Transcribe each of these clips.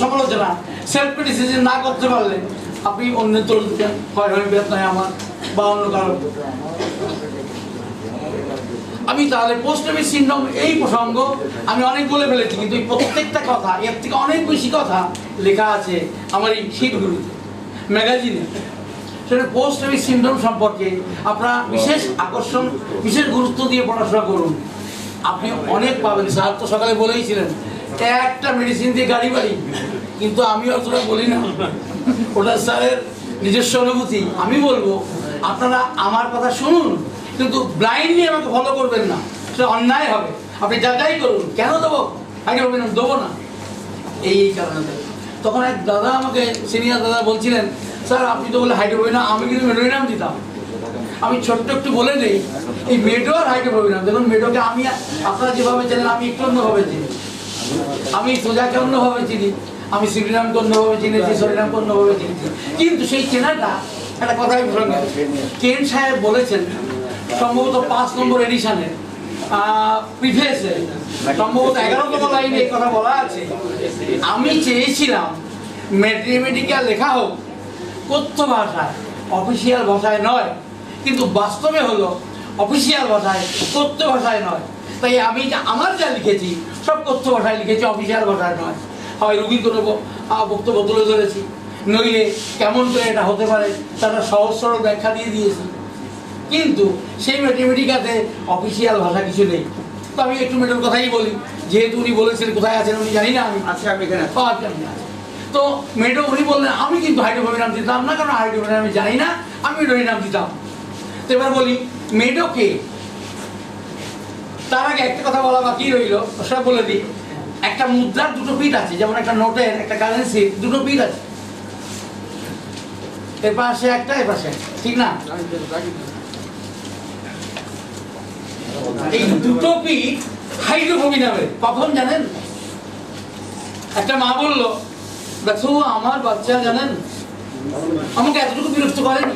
সমালোচনা, self criticism না করতে পারলে আপনি অন্যের দোষ দিতেন, হয় বেদ নয় আমার বা অন্য কারো। আমি তাহলে পোস্ট ট্রমেটিক সিনড্রোম এই প্রসঙ্গ আমি অনেক বলে ফেলেছি, কিন্তু এই প্রত্যেকটা কথা এর থেকে অনেক বেশি কথা লেখা আছে আমার এই শিটগুলিতে, ম্যাগাজিনে। সেটা পোস্ট ট্রমেটিক সিনড্রোম সম্পর্কে আপনারা বিশেষ আকর্ষণ, বিশেষ গুরুত্ব দিয়ে পড়াশোনা করুন, আপনি অনেক পাবেন। স্যার তো সকালে বলেইছিলেন একটা মেডিসিন দিয়ে গাড়ি বাড়ি, কিন্তু আমি অতটা বলি না, ওটা স্যারের নিজস্ব অনুভূতি। আমি বলবো আপনারা আমার কথা শুনুন, কিন্তু ব্লাইন্ডলি আমাকে ফলো করবেন না, সেটা অন্যায় হবে। আপনি যাচাই করুন, কেন দেবো হাইড্রোবিনাম, দেবো না এই কারণে। তখন এক দাদা আমাকে, সিনিয়র দাদা বলছিলেন, স্যার আপনি তো বলে হাইড্রোবিনাম, আমি কিন্তু মেডোবিনাম দিতাম। আমি ছোট্ট একটু বলে দিই, এই মেডো আর হাইড্রোবিনাম, দেখুন মেডোকে আমি, আপনারা যেভাবে চেনেন আমি একটু অন্যভাবে চিনি, আমি সোজাকে অন্যভাবে চিনি, আমি শ্রীরামকে অন্যভাবে চিনেছি, শ্রীরামকে অন্যভাবে চিনেছি। কিন্তু সেই চেনাটা একটা কথাই প্রসঙ্গে কেন সাহেব বলেছেন, সম্ভবত 5 নম্বর এডিশনে প্রিফেসে সম্ভবত 11তম লাইনে এই কথা বলা আছে, আমি চেয়েছিলাম ম্যাথমেটিক্যাল লেখা হোক কথ্য ভাষায়, অফিসিয়াল ভাষায় নয়, কিন্তু বাস্তবে হলো অফিসিয়াল ভাষায়, কথ্য ভাষায় নয়। তাই আমি আমার যা লিখেছি সব কথ্য ভাষায় লিখেছি, অফিসিয়াল ভাষায় নয়। হয় রুগীর কোনো বক্তব্য তুলে ধরেছি, নইলে কেমন করে এটা হতে পারে তারা সহজ সরল ব্যাখ্যা দিয়ে দিয়েছি, কিন্তু সেই ম্যাথমেটিকাতে অফিসিয়াল ভাষা কিছু নেই। তো আমি একটু মেডোর কথাই বলি, যেহেতু উনি বলেছেন, কোথায় আছেন উনি জানি না, আমি আচ্ছা আমি এখানে তো মেডো উনি বললেন আমি কিন্তু হাইড্রোবিনাম দিতাম না, কারণ হাইড্রোবিনাম আমি জানি না, আমি মেডোবিনাম দিতাম। তো এবার বলি মেডোকে, তার আগে একটা কথা বলা বাকি রইল, সেটা বলে দিই। একটা মুদ্রার দুটো পিঠ আছে, যেমন একটা নোটের, একটা কারেন্সির দুটো পিঠ আছে, এর পাশে একটা, এর পাশে, ঠিক না? এই দুটো পিঠ হাইড্রোবিনামের। কখন জানেন? একটা মা বললো, দেখো আমার বাচ্চা জানেন আমাকে এতটুকু বিরক্ত করেনি।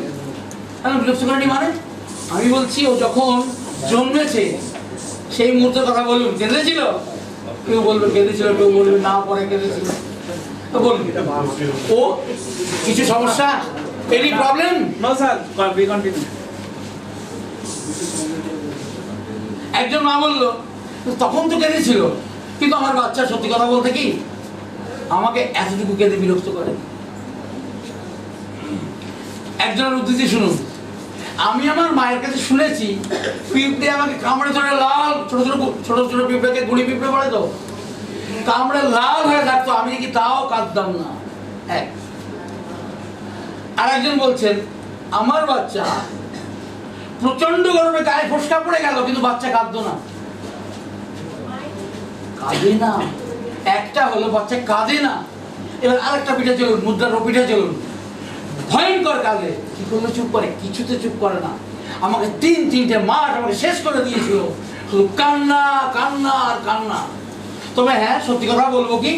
বিরক্ত করেনি মানে? আমি বলছি ও যখন জন্মেছে সেই মুহূর্তের কথা বলুন, কেঁদেছিল? কেউ বলবে কেঁদেছিল, কেউ বলবে না পরে কেঁদেছিল। তো বলুন ও কিছু সমস্যা, any problem? No sir, continue. একজন মা বললো তখন তো কেঁদেছিল, কিন্তু আমার বাচ্চা সত্যি কথা বলতে কি আমাকে এতটুকু কেঁদে বিরক্ত করে। একজনের উদ্ধৃতি শুনুন, আমি আমার মায়ের কাছে শুনেছি পিঁপড়ে আমাকে কামড়ে ধরে লাল, ছোট ছোট ছোট ছোট পিঁপড়েকে গুড়ি পিঁপড়ে পড়ে তো কামড়ে লাল হয়ে থাকতো, আমি নাকি তাও কাঁদতাম না। এক আর একজন বলছেন আমার বাচ্চা প্রচন্ড গরমে গায়ে ফোসকা পড়ে গেল, কিন্তু বাচ্চা কাঁদতো না। কাঁদে না, একটা হলো বাচ্চা কাঁদে না। এবার আরেকটা পিঠে চলুন, মুদ্রার পিঠে চলুন, ভয়ঙ্কর কাঁদে। কি করলে চুপ করে? কিছুতে চুপ করে না। আমাকে 3-3টে মাস আমাকে শেষ করে দিয়েছিল, শুধু কান্না কান্না আর কান্না। তবে হ্যাঁ সত্যি কথা বলবো কি,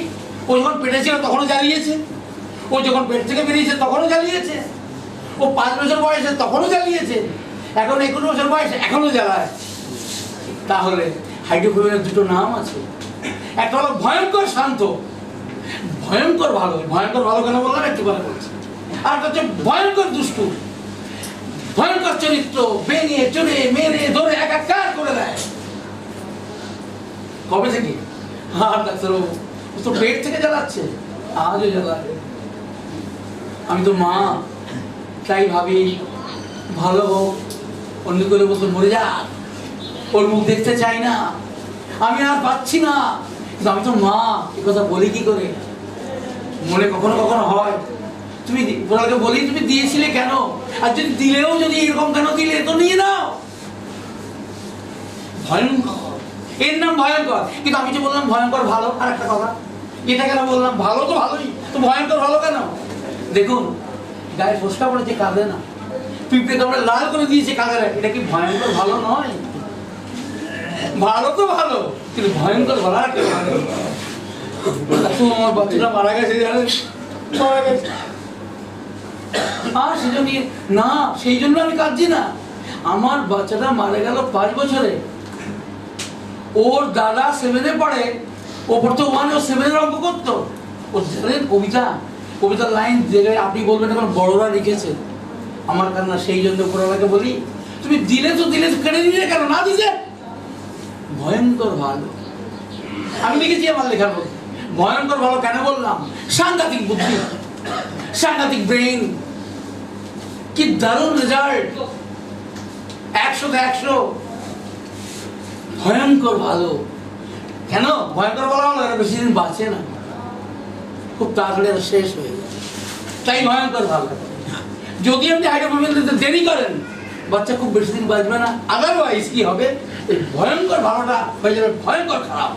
ও যখন পেটে ছিল তখনও জ্বালিয়েছে, ও যখন পেট থেকে বেরিয়েছে তখনও জ্বালিয়েছে, ও 5 বছর বয়সে তখনও জ্বালিয়েছে, এখন 21 বছর বয়সে এখনো জ্বালায়। তাহলে হাইড্রোফোবিয়ার দুটো নাম আছে, একটা হলো ভয়ঙ্কর শান্ত, ভয়ঙ্কর ভালো। ভয়ঙ্কর ভালো কেন বললাম একটু পরে বলছি। আর হচ্ছে ভয়ঙ্কর দুষ্টু, ভয়ঙ্কর চরিত্র, ভেঙে চড়ে মেরে ধরে একাকার করে দেয়। কবে থেকে? হ্যাঁ ডাক্তারবাবু তো পেট থেকে জ্বালাচ্ছে, আজও জ্বালায়। আমি তো মা, তাই ভাবি ভালো হোক, অন্য করে বলতো মরে যাক, ওর মুখ দেখতে চাই না, আমি আর পাচ্ছি না। কিন্তু আমি তো মা, এ কথা বলি কি করে? মনে কখনো কখনো হয় তুমি ওনাকে বলি তুমি দিয়েছিলে কেন, আর যদি দিলেও যদি এরকম কেন দিলে, তো নিয়ে নাও। ভয়ঙ্কর, এর নাম ভয়ঙ্কর। কিন্তু আমি যে বললাম ভয়ঙ্কর ভালো, আর একটা কথা, এটা কেন বললাম? ভালো তো ভালোই, তো ভয়ঙ্কর ভালো কেন? দেখুন গায়ে ফোসকা পড়েছে, কাঁদে না, পিঁপড়ে কামড়ে লাল করে দিয়েছে, কাঁদে না, এটা কি ভয়ঙ্কর ভালো নয়? ভালো তো ভালো, কিন্তু ভয়ঙ্কর ভালো আর একটা ভালো। আমার বাচ্চাটা মারা গেছে জানেন, মারা গেছে। আর সেজন্য না, সেই জন্য আমি কাঁদছি না। আমার বাচ্চাটা মারা গেল 5 বছরে, ওর দাদা 7-এ পড়ে, ও পড়তো 1 ও 7-এর অঙ্ক করতো, ও জানেন কবিতার লাইন যেটা আপনি বলবেন এখন বড়রা লিখেছে, আমার কান্না সেই জন্য উপরওয়ালাকে বলি তুমি দিলে তো কেড়ে দিলে কেন, না দিলে ভয়ঙ্কর ভালো। আমি লিখেছি আমার লেখার মধ্যে ভয়ঙ্কর ভালো কেন বললাম, সাংঘাতিক বুদ্ধি, সাংঘাতিক ব্রেন, কি দারুণ রেজাল্ট, 100তে 100, ভয়ঙ্কর ভালো। কেন ভয়ঙ্কর ভালো হলো? এরা বেশি দিন বাঁচে না, খুব তাড়াতাড়ি শেষ হয়ে যায়, তাই ভয়ঙ্কর ভালো। যদি আপনি হাইড্রোফোবিয়া দিতে দেরি করেন বাচ্চা খুব বেশি দিন বাঁচবে না, আদারওয়াইজ কি হবে, এই ভয়ঙ্কর ভালোটা হয়ে যাবে ভয়ঙ্কর খারাপ।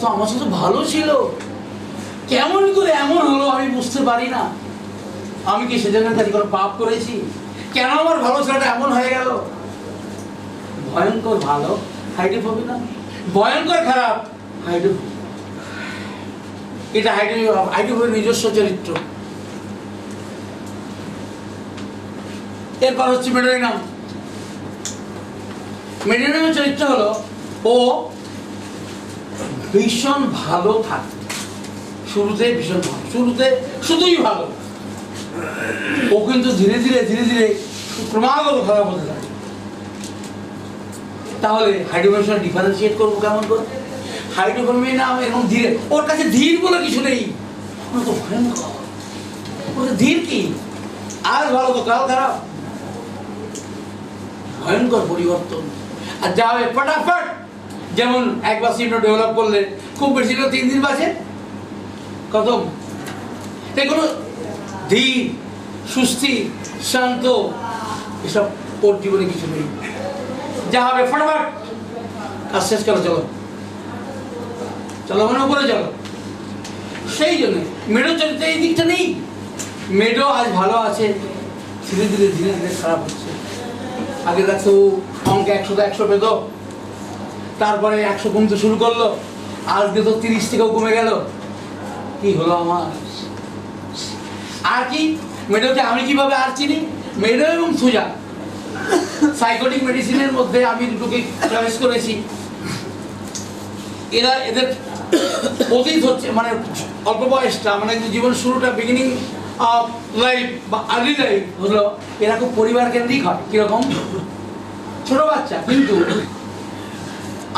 তো আমার সাথে ভালো ছিল, কেমন করে এমন হলো আমি বুঝতে পারি না। আমি কি সেজন্য তাই কোনো পাপ করেছি? কেন আমার ভালো ছেলেটা এমন হয়ে গেল? ভয়ঙ্কর ভালো হাইড্রোফোবিয়া, ভয়ঙ্কর খারাপ হাইড্রোফোবিয়া। এটা হাইড্রোফোবিয়ার নিজস্ব চরিত্র। এরপর হচ্ছে মেডোরিনাম। মেডোরিনামের চরিত্র হলো ও ভীষণ ভালো থাকে, শুরুতে ভীষণ ভালো, শুরুতে শুধুই ভালো, ও কিন্তু ধীরে ধীরে ক্রমাগত খারাপ হতে থাকে। তাহলে হাইড্রোফোবিয়ার ডিফারেন্সিয়েট করবো কেমন করে? হাইড্রোফোবিয়া নাম এরকম ধীরে, ওর কাছে ধীর বলে কিছু নেই, তো ভয়ঙ্কর। ওর ধীর কি, আজ ভালো তো কাল খারাপ, ভয়ঙ্কর পরিবর্তন। আর যা হবে ফটাফট, যেমন একবার সিমটা ডেভেলপ করলে খুব বেশি 3 দিন বাঁচে, খতম। তাই কোনো ধীর, সুস্থির, শান্ত এসব ওর জীবনে কিছু নেই। যা হবে ফটাফট কাজ শেষ করো, চলো মানে উপরে চলো। সেই জন্য মেডো চরিত্রে এই দিকটা নেই। মেডো আজ ভালো আছে, ধীরে ধীরে খারাপ হচ্ছে। আগে দেখছো অঙ্কে 100তে 100 পেত, তারপরে 100 কমতে শুরু করলো, আজকে তো 30 থেকেও কমে গেল। কি হলো আমার? আর কি মেডোকে আমি কিভাবে আর চিনি? মেডো এবং সুজা সাইকোটিক মেডিসিনের মধ্যে আমি দুটোকে চয়েস করেছি। এদের অতীত হচ্ছে মানে অল্প বয়সটা, মানে জীবন শুরুটা, বিগিনিং অফ লাইফ বা আর্লি লাইফ হলো, এরা খুব পরিবার কেন্দ্রিক হয়। কিরকম? ছোট বাচ্চা, কিন্তু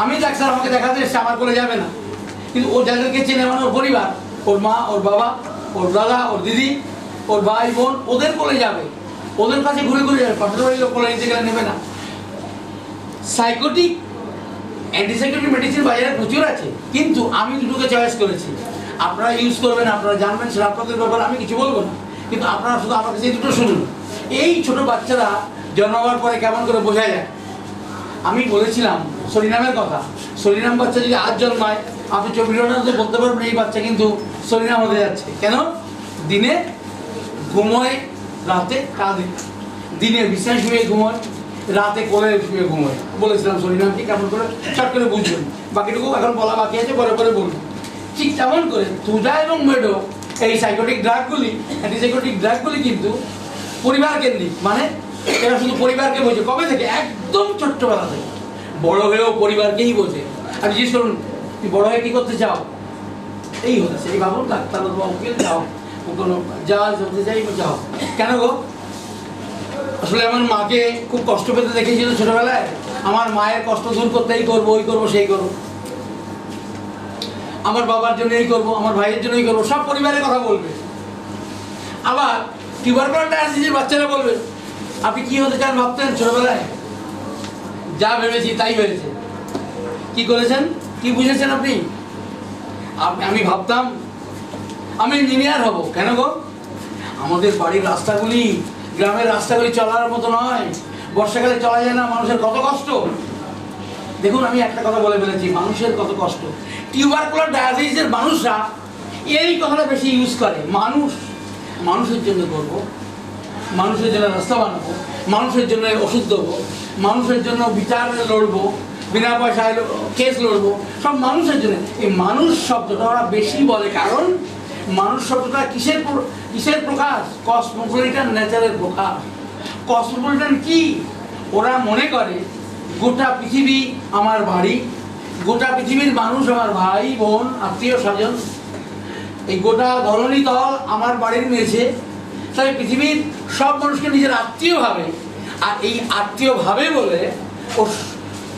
আমি ডাক্তার আমাকে দেখাতে এসছে, আমার কোলে যাবে না, কিন্তু ও যাদেরকে চেনে মানে ওর পরিবার, ওর মা, ওর বাবা, ওর দাদা, ওর দিদি, ওর ভাই বোন, ওদের কোলে যাবে, ওদের কাছে ঘুরে যাবে। পাশের বাড়ির লোক কোলে নিতে গেলে নেবে না। সাইকোটিক অ্যান্টিসাইকোটিক মেডিসিন বাজারে প্রচুর আছে, কিন্তু আমি দুটোকে চয়েস করেছি। আপনারা ইউজ করবেন, আপনারা জানবেন, সেটা আপনাদের ব্যাপারে আমি কিছু বলবো না, কিন্তু আপনারা শুধু আমার কাছে এই দুটো শুনুন। এই ছোট বাচ্চারা জন্মাবার পরে কেমন করে বোঝা যায়? আমি বলেছিলাম সরিনামের কথা। সরিনাম বাচ্চা যদি আজ জন্মায়, আপনি 24 ঘন্টার মধ্যে বলতে পারবেন এই বাচ্চা কিন্তু সরিনাম হতে যাচ্ছে। কেন? দিনে ঘুমোয়, রাতে কাঁদে, দিনে বিছানায় শুয়ে ঘুমোয়, রাতে কোলে শুয়ে ঘুমোয়। বলেছিলাম সরিনামকে কেমন করে চট করে বুঝবেন, বাকিটুকু এখন বলা বাকি আছে, পরে বলবো। ঠিক তেমন করে তুজা এবং মেডো এই সাইকোটিক ড্রাগগুলি, অ্যান্টিসাইকোটিক ড্রাগগুলি কিন্তু পরিবার কেন্দ্রিক, মানে এরা শুধু পরিবারকে বোঝে। কবে থেকে? একদম ছোট্টবেলা থেকে। বড় হয়েও পরিবারকেই বোঝে। আর জিজ্ঞেস করুন তুই বড় হয়ে কি করতে চাও? এই হচ্ছে, এই ভাবুন, ডাক্তার অথবা উকিল যাও, কোনো জাজ হতে চাই যাও। কেন গো? আসলে আমার মাকে খুব কষ্ট পেতে দেখেছিল ছোটবেলায়, আমার মায়ের কষ্ট দূর করতে এই করবো, ওই করবো, সেই করবো, আমার বাবার জন্য এই করবো, আমার ভাইয়ের জন্য এই করবো, সব পরিবারের কথা বলবে। আবার টিউবারকুলার বাচ্চারা বলবে আপনি কি হতে চান ভাবতেন ছোটবেলায়? যা ভেবেছি তাই হয়েছে। কি করেছেন? কি বুঝেছেন আপনি? আমি ভাবতাম আমি ইঞ্জিনিয়ার হব। কেন গো? আমাদের বাড়ির রাস্তাগুলি, গ্রামের রাস্তাগুলি চলার মতো নয়, বর্ষাকালে চলা যায় না, মানুষের কত কষ্ট। দেখুন আমি একটা কথা বলে ফেলেছি, মানুষের কত কষ্ট। টিউবারকুলার ডায়াবেটিসের মানুষরা এই কথাটা বেশি ইউজ করে। মানুষের জন্য করবো, মানুষের জন্য রাস্তা বানাবো, মানুষের জন্য ওষুধ দেবো, মানুষের জন্য বিচার লড়বো, বিনা পয়সায় কেস লড়বো, সব মানুষের জন্য। এই মানুষ শব্দটা ওরা বেশি বলে, কারণ মানুষ শব্দটা কিসের প্রকাশ? কসমোপলিটান নেচারের প্রকাশ। কসমোপলিটান কি? ওরা মনে করে গোটা পৃথিবী আমার বাড়ি, গোটা পৃথিবীর মানুষ আমার ভাই বোন, আত্মীয় স্বজন, এই গোটা ধরনী তল আমার বাড়ির মেঝে, তাই পৃথিবীর সব মানুষকে নিজের আত্মীয় ভাবে, আর এই আত্মীয় ভাবে বলে ও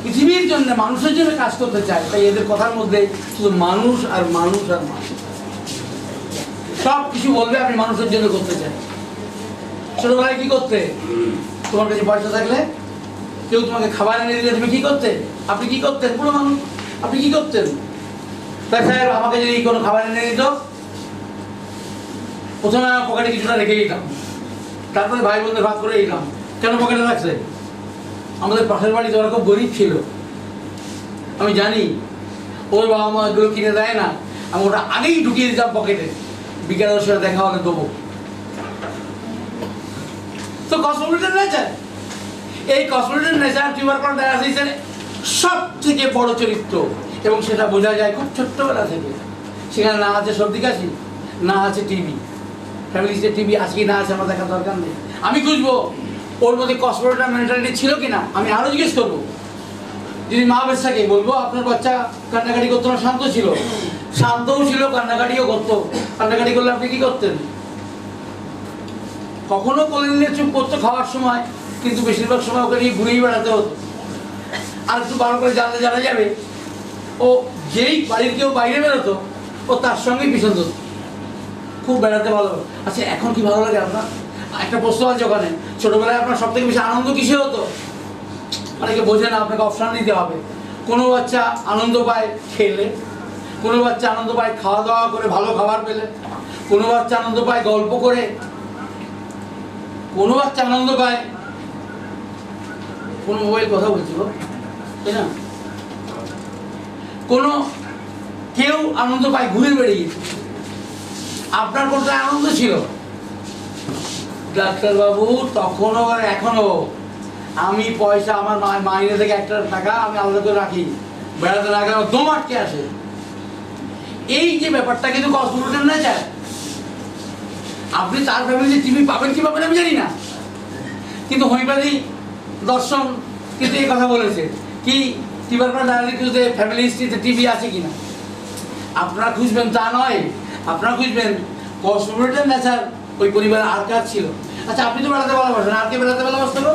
পৃথিবীর জন্য মানুষের জন্য কাজ করতে চায়। তাই এদের কথার মধ্যে শুধু মানুষ আর মানুষ আর মানুষ, সব কিছু বলবে আপনি মানুষের জন্য করতে চান। ছোটবেলায় কি করতে? তোমার কাছে পয়সা থাকলে কেউ তোমাকে খাবার এনে দিলে তুমি কি করতে? আপনি কি করতেন? পুরো মানুষ আপনি কি করতেন? তাই স্যার আমাকে যদি কোনো খাবার এনে দিত, প্রথমে আমার পকেটে কিছুটা রেখে দিতাম, তারপরে ভাই বোনদের ভাগ করে দিলাম। কেন পকেটে রাখছে? আমাদের পাশের বাড়িতে ওরা খুব গরিব ছিল, আমি জানি ওর বাবা মা এগুলো কিনে দেয় না, আমি ওটা আগেই ঢুকিয়ে দিতাম পকেটে, বিকেলের সাথে দেখা হলে দেবো। তো কসমোপলিটন নেচার, এই কসমোপলিটন নেচার টিউবারকুলার ডায়ালিসিসের সব থেকে বড় চরিত্র, এবং সেটা বোঝা যায় খুব ছোট্টবেলা থেকে। সেখানে না আছে সর্দি কাশি, না আছে টিবি। ফ্যামিলিতে টিবি আছে কি না আছে আমার দেখার দরকার নেই, আমি খুঁজবো ওর মধ্যে কসমোপলিটন মেন্টালিটি ছিল কিনা। আমি আরও জিজ্ঞেস করবো, যদি মা বেশ থাকে বলবো আপনার বাচ্চা কান্নাকাটি করতো না, শান্ত ছিল? শান্তও ছিল, কান্নাকাটিও করতো। কান্নাকাটি করলে আপনি কি করতেন? কখনো কোলে নিলে চুপ করতো খাওয়ার সময়, কিন্তু বেশিরভাগ সময় ওকে নিয়ে ঘুরেই বেড়াতে হতো। আর একটু ভালো করে জানলে জানা যাবে, ও যেই বাড়ির কেউ বাইরে বেরোতো ও তার সঙ্গেই পিছন ধরতো, খুব বেড়াতে ভালো। আচ্ছা এখন কি ভালো লাগে আপনার? একটা প্রশ্ন আছে ওখানে, ছোটবেলায় আপনার সব থেকে বেশি আনন্দ কিসে হতো? অনেকে বোঝে না, আপনাকে অপশান দিতে হবে। কোনো বাচ্চা আনন্দ পায় খেলে, কোনো বাচ্চা আনন্দ পায় খাওয়া দাওয়া করে, ভালো খাবার পেলে, কোনো বাচ্চা আনন্দ পায় গল্প করে, কোনো বাচ্চা আনন্দ পায় কোনো মোবাইল কথা বলছিল, তাই না? কোনো কেউ আনন্দ পায় ঘুরে বেড়িয়ে। আপনার কোনটা আনন্দ ছিল? ডাক্তারবাবু তখনও আর এখনো আমি পয়সা আমার মাইনে থেকে একটা টাকা আমি আলাদা করে রাখি, বেড়াতে না গেলে দম আটকে আসে। এই যে ব্যাপারটা কিন্তু কসমোপলিটন নেচার। আপনি তার ফ্যামিলিতে টিভি পাবেন কি পাবেন আমি জানি না, কিন্তু হোমিওপ্যাথি দর্শন কিন্তু এই কথা বলেছে কি টিউবারকুলার ডায়ালিসিসে ফ্যামিলি হিস্ট্রিতে টিভি আছে কিনা। আপনারা খুঁজবেন তা নয়, আপনারা খুঁজবেন কসমোপলিটন নেচার ওই পরিবারে আর কার ছিল। আচ্ছা আপনি তো বেড়াতে ভালোবাসেন, আর কে বেড়াতে ভালোবাসতো?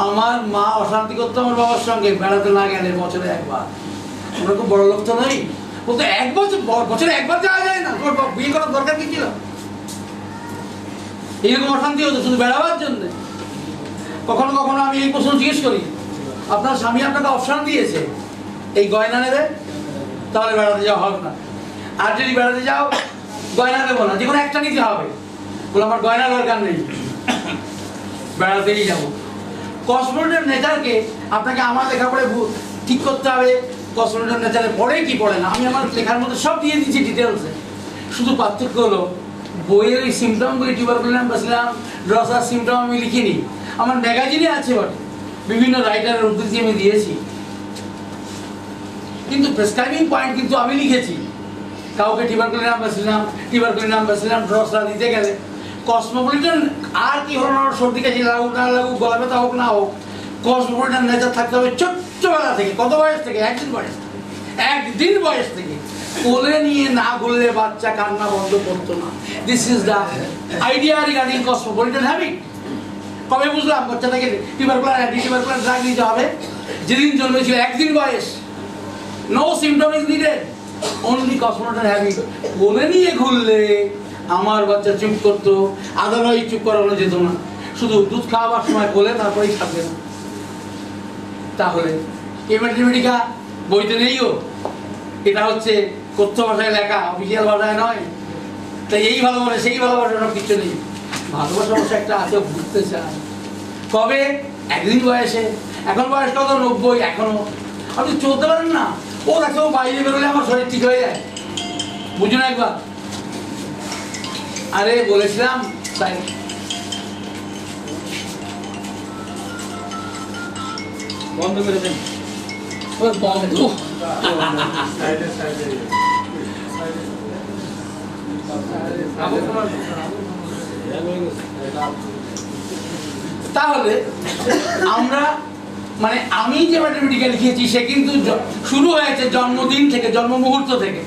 আমার মা অশান্তি করতো আমার বাবার সঙ্গে বেড়াতে না গেলে বছরে একবার। আমরা খুব বড় লোক তো নই, বলতো এক বছর বছরে একবার যাওয়া যায় না, তোমার বিয়ে করার দরকার কি ছিল? এইরকম অশান্তি হতো শুধু বেড়াবার জন্য। কখনো কখনো আমি এই প্রশ্ন জিজ্ঞেস করি, আপনার স্বামী আপনাকে অপশান দিয়েছে এই গয়না নেবে, তাহলে বেড়াতে যাওয়া হবে না। আর যদি বেড়াতে যাও গয়না নেবো না, যে কোনো একটা নিতে হবে, বলে আমার গয়না দরকার নেই, বেড়াতেই যাবো। কসমোপলিটন নেচারকে আপনাকে আমার লেখাপড়ে ঠিক করতে হবে। কসমোপলিটন নেচারে পড়ে কি পড়ে না আমি আমার লেখার মধ্যে সব দিয়ে দিচ্ছি ডিটেলসে। শুধু পার্থক্য হলো বইয়ের ওই সিমটমগুলি টিউবারকুলাম বাসিলাম ড্রসার সিমটম আমি লিখিনি, আমার ম্যাগাজিনে আছে বটে, বিভিন্ন রাইটারের উদ্ধৃতি আমি দিয়েছি, কিন্তু প্রেসক্রাইবিং পয়েন্ট কিন্তু আমি লিখেছি। কাউকে টিউবারকুলাম বাসিলাম ড্রসা দিতে গেলে কসমোপলিটন আর কি হলো না, সর্দি কাশি লাগুক না লাগুক, গলা ব্যথা হোক না হোক, কসমোপলিটন নেচার থাকতে হবে ছোট্টবেলা থেকে। কত বয়স থেকে? একদিন বয়স থেকে কোলে নিয়ে না ঘুরলে বাচ্চা কান্না বন্ধ করতো না। This is the idea regarding Cosmopolitan habit. কবে বুঝলাম বাচ্চাটাকে টিউবারকুলার অ্যান্টিটিউবারকুলার ড্রাগ নিতে হবে? যেদিন জন্মেছিল একদিন বয়স। No symptom is needed, only cosmopolitan habit. কোলে নিয়ে ঘুরলে আমার বাচ্চা চুপ করতো, আদারওয়াইজ চুপ করানো যেত না, শুধু দুধ খাওয়াবার সময় কোলে, তারপরেই থাকবে না। তাহলে এই ম্যাথমেটিকা বইতে নেইও, এটা হচ্ছে কথ্য ভাষায় লেখা, অফিসিয়াল ভাষায় নয়। তাই এই ভালোবাসা সেই ভালোবাসা সব কিছু নেই। ভালোবাসা অবশ্য একটা আছে, ঘুরতে চায়। কবে? একদিন বয়সে। এখন বয়স কত? 90। এখনো আপনি চলতে পারেন না। ও দেখো বাইরে বেরোলে আমার শরীর ঠিক হয়ে যায়, বুঝুন একবার। আরে বলেছিলাম তাই বন্ধ করে দেন। বন্ধ তাহলে আমরা মানে আমি যে ম্যাথমেটিক্যাল লিখেছি সে কিন্তু শুরু হয়েছে জন্মদিন থেকে, জন্ম মুহূর্ত থেকে।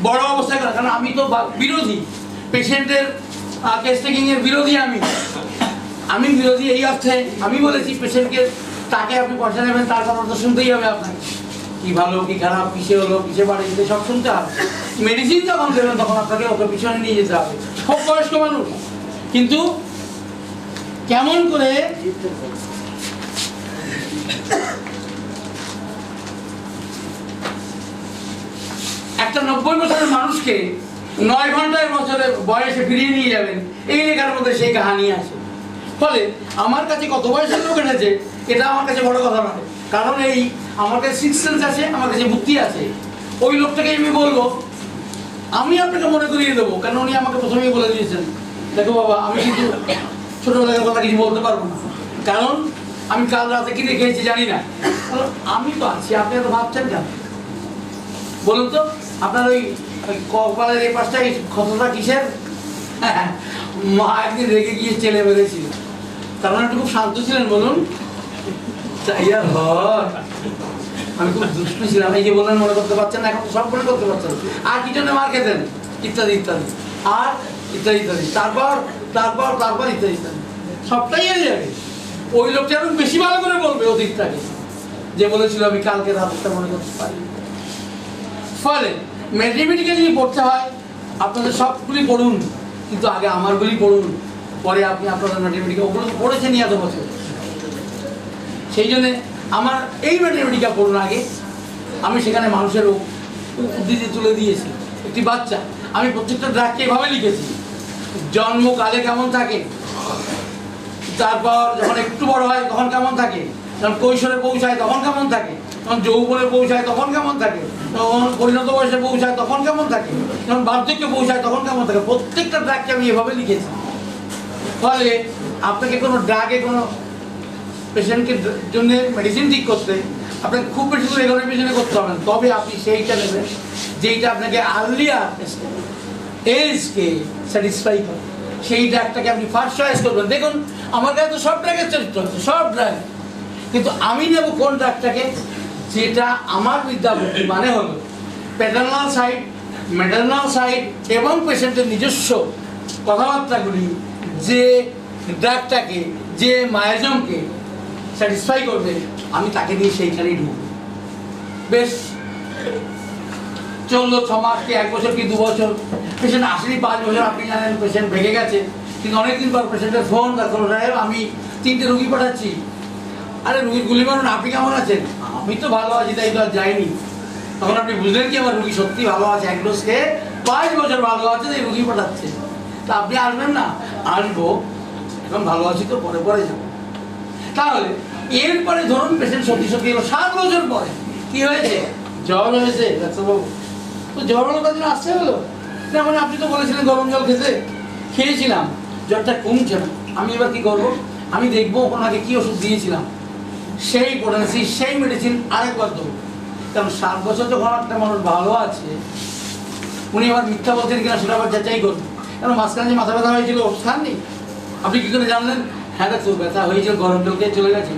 বড় অবস্থায় করা, কারণ আমি তো বিরোধী, পেশেন্টের কেস টেকিং এর বিরোধী। আমি বিরোধী এই অর্থে, আমি বলেছি পেশেন্টকে, তাকে আপনি পয়সা নেবেন, তার কথা তো শুনতেই হবে আপনাকে, কি ভালো কি খারাপ, কিসে হলো কিসে বাড়ি যেতে, সব শুনতে হবে। মেডিসিন যখন দেবেন তখন আপনাকে ওকে পিছনে নিয়ে যেতে হবে, খুব বয়স্ক মানুষ। কিন্তু কেমন করে একটা 90 বছরের মানুষকে 9 ঘন্টায় বছরের বয়সে ফিরিয়ে নিয়ে যাবেন, এই লেখার মধ্যে সেই কাহানি আছে। ফলে আমার কাছে কত বয়সের লোক এসেছে এটা আমার কাছে বড় কথা নয়, কারণ এই আমার কাছে সিক্স সেন্স আছে, আমার কাছে বুদ্ধি আছে। ওই লোকটাকে আমি বলবো, আমি আপনাকে মনে করিয়ে দেবো, কারণ উনি আমাকে প্রথমেই বলে দিয়েছেন, দেখো বাবা আমি কিন্তু ছোটবেলার কথা কিছু বলতে পারবো না, কারণ আমি কাল রাতে কি দেখেছি জানি না। আমি তো আছি, আপনি এত ভাবছেন কেন বলুন তো? আপনার ওই কপালের এই পাশটা ক্ষতটা কিসের? মা একদিন রেগে গিয়ে চেলে বেড়েছিল, কারণ একটু খুব শান্ত ছিলেন বলুন। আমি খুব দুষ্টু ছিলাম, এই যে বললেন মনে করতে পারছেন না, এখন সব মনে করতে পারছেন। আর কি জন্য মার খেতেন, ইত্যাদি ইত্যাদি, আর ইত্যাদি ইত্যাদি, তারপর তারপর তারপর ইত্যাদি ইত্যাদি, সবটাই এড়ে যাবে। ওই লোকটা আরো বেশি ভালো করে বলবে অতীতটাকে, যে বলেছিল আমি কালকে রাতটা মনে করতে পারি। ফলে ম্যাথমেটিক্যাল যদি পড়তে হয় আপনাদের সবগুলি পড়ুন, কিন্তু আগে আমারগুলি পড়ুন, পরে আপনি আপনাদের ম্যাথমেটিক্যাল ওগুলো তো পড়েছেনই এত বছর। সেই জন্যে আমার এই ম্যাথমেটিক্যাল পড়ুন আগে। আমি সেখানে মানুষের উদ্ধৃতি তুলে দিয়েছি, একটি বাচ্চা, আমি প্রত্যেকটা ড্রাগকে এভাবে লিখেছি, জন্মকালে কেমন থাকে, তারপর যখন একটু বড় হয় তখন কেমন থাকে, যখন কৈশোরে পৌঁছায় তখন কেমন থাকে, যখন যৌবনে পৌঁছায় তখন কেমন থাকে, যখন পরিণত বয়সে পৌঁছায় তখন কেমন থাকে, যখন বার্ধক্যে পৌঁছায় তখন কেমন থাকে। প্রত্যেকটা ড্রাগকে আমি এভাবে লিখেছি। ফলে আপনাকে কোনো ড্রাগে কোনো পেশেন্টকে জন্য মেডিসিন ঠিক করতে আপনাকে খুব বেশি করে এগুলোর পেছনে করতে হবে না, তবে আপনি সেইটা নেবেন যেইটা আপনাকে আর্লিয়ার এজকে স্যাটিসফাই করে, সেই ড্রাগটাকে আপনি ফার্স্ট চয়েস করবেন। দেখুন আমার কাছে তো সব ড্রাগের চরিত্র আছে, সব ড্রাগ, কিন্তু আমি নেব কোন ড্রাগটাকে, যেটা আমার বিদ্যাপত্তি মানে হলো প্যাটার্নাল সাইড, ম্যাটার্নাল সাইড এবং পেশেন্টের নিজস্ব কথাবার্তাগুলি যে ড্রাগটাকে, যে মায়াজমকে স্যাটিসফাই করবে, আমি তাকে দিয়ে সেইখানেই ঢুকবো। বেশ চললো 6 মাস কি 1 বছর কি 2 বছর, পেশেন্ট আসেনি 5 বছর, আপনি জানেন পেশেন্ট ভেঙে গেছে, কিন্তু অনেকদিন পর পেশেন্টের ফোন, তারপর আমি 3টে রুগী পাঠাচ্ছি, আরে রুগীর গুলি মারুন, আপনি কেমন আছেন? আমি তো ভালো আছি, তাই তো আর যাইনি। তখন আপনি বুঝলেন কি আমার রুগী সত্যি ভালো আছে, 1 ডোজ খেয়ে 5 বছর ভালো আছে, তাই রুগী পাঠাচ্ছে। তা আপনি আসবেন না? আসবো, এখন ভালো আছি তো, পরে পরে যাবো। তাহলে এরপরে ধরুন পেশেন্ট সত্যি সত্যি এলো 7 বছর পরে, কি হয়েছে? জ্বর হয়েছে ডাক্তারবাবু। তো জ্বর হলো তার জন্য আসতে হলো না, মানে আপনি তো বলেছিলেন গরম জল খেতে, খেয়েছিলাম, জ্বরটা কমছে না। আমি এবার কি করবো? আমি দেখবো ওনাকে কি ওষুধ দিয়েছিলাম, সেই পোটেন্সি, সেই মেডিসিন আরেকবার দেবো। কারণ 7 বছর যখন একটা মানুষ ভালো আছে, উনি আবার মিথ্যা বলছেন কিনা সেটা আবার যাচাই করবেন। কারণ মাঝখানে যে মাথা ব্যথা হয়েছিল ওষুধ খাননি, আপনি কি করে জানলেন? হ্যাঁ ডাক্তার ব্যথা হয়েছিল, গরম জল খেয়ে চলে গেছে।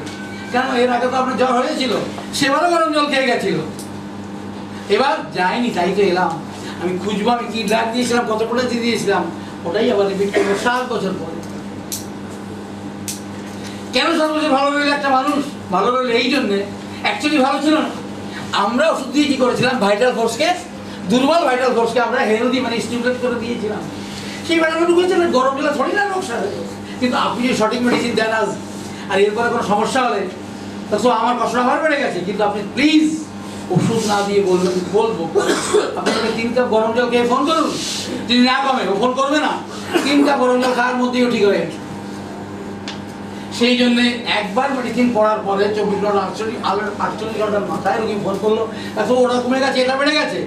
কেন? এর আগে তো আপনার জ্বর হয়েছিল, সেবারও গরম জল খেয়ে গেছিল, এবার যায়নি, তাই তো এলাম। আমি খুঁজবো আমি কি ড্রাগ দিয়েছিলাম, কত পোটেন্সি দিয়েছিলাম, ওটাই আবার রিপিট করবো 7 বছর পরে। কেন 7 বছর ভালো রইল একটা মানুষ? ভালো রইল এই জন্যে, অ্যাকচুয়ালি ভালো ছিল না। আমরা ওষুধ দিয়ে কি করেছিলাম, ভাইটাল ফোর্সকে, দুর্বল ভাইটাল ফোর্সকে আমরা হেলদি মানে স্টিমুলেট করে দিয়েছিলাম। সেই ব্যাপারটা ঢুকেছে না, গরম জলে থরি না নকশা। কিন্তু আপনি যে সঠিক মেডিসিন দেন আজ, আর এরপরে কোনো সমস্যা হলে তো আমার কষ্ট আবার বেড়ে গেছে। কিন্তু আপনি প্লিজ ওষুধ না দিয়ে বলবো আপনাকে 3 কাপ গরম জল খেয়ে ফোন করুন, যদি না কমে ও ফোন করবে না, 3 কাপ গরম জল খাওয়ার মধ্যেও ঠিক হয়ে গেছে। সেই জন্য একবার মেডিসিন পড়ার পরে 24 ঘন্টা 48 ঘন্টার মাথায় রোগী ফোন করলো, এখন ওরা কমে গেছে, এটা বেড়ে গেছে,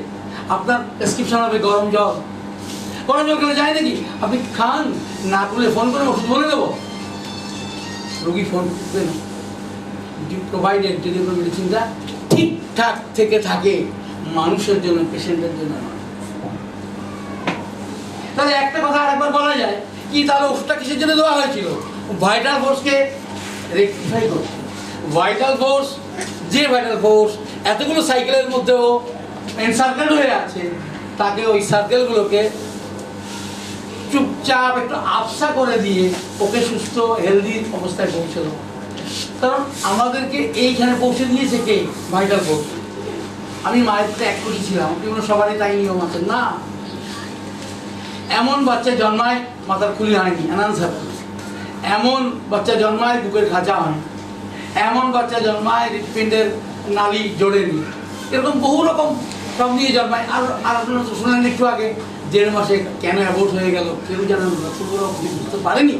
আপনার প্রেসক্রিপশন হবে গরম জল। গরম জল খেলে যায় নাকি? আপনি খান, না করলে ফোন করে ওষুধ বলে দেবো, রোগী ফোন করবে না। প্রোভাইডেড যদি মেডিসিনটা ঠিকঠাক থেকে থাকে মানুষের জন্য, পেশেন্টের জন্য নয়। তাহলে একটা কথা আরেকবার বলা যায় কি, তাহলে ওষুধটা কিসের জন্য দেওয়া হয়েছিল? ভাইটাল ফোর্সকে রেকটিফাই করছে। ভাইটাল ফোর্স, যে ভাইটাল ফোর্স এতগুলো সাইকেলের মধ্যেও এনসার্কেল হয়ে আছে, তাকে ওই সার্কেলগুলোকে চুপচাপ একটু আবসা করে দিয়ে ওকে সুস্থ হেলদি অবস্থায় পৌঁছে দেবো। কারণ আমাদেরকে এইখানে পৌঁছে দিয়েছে কে? Vital force. আমি মায়ের ত্যাগ করেছিলাম, কিন্তু সবারই তাই নিয়ম আছে না। এমন বাচ্চা জন্মায় মাথার খুলি হয়নি, অ্যানাউন্সার। এমন বাচ্চা জন্মায় বুকের খাঁচা হয়, এমন বাচ্চা জন্মায় হৃৎপিণ্ডের নালী জোড়েনি, এরকম বহু রকম সব নিয়ে জন্মায়। আর আপনারা তো শুনলেন একটু আগে 1.5 মাসে কেন অ্যাবোর্ট হয়ে গেল, কেউ জানেন না, বুঝতে পারেনি।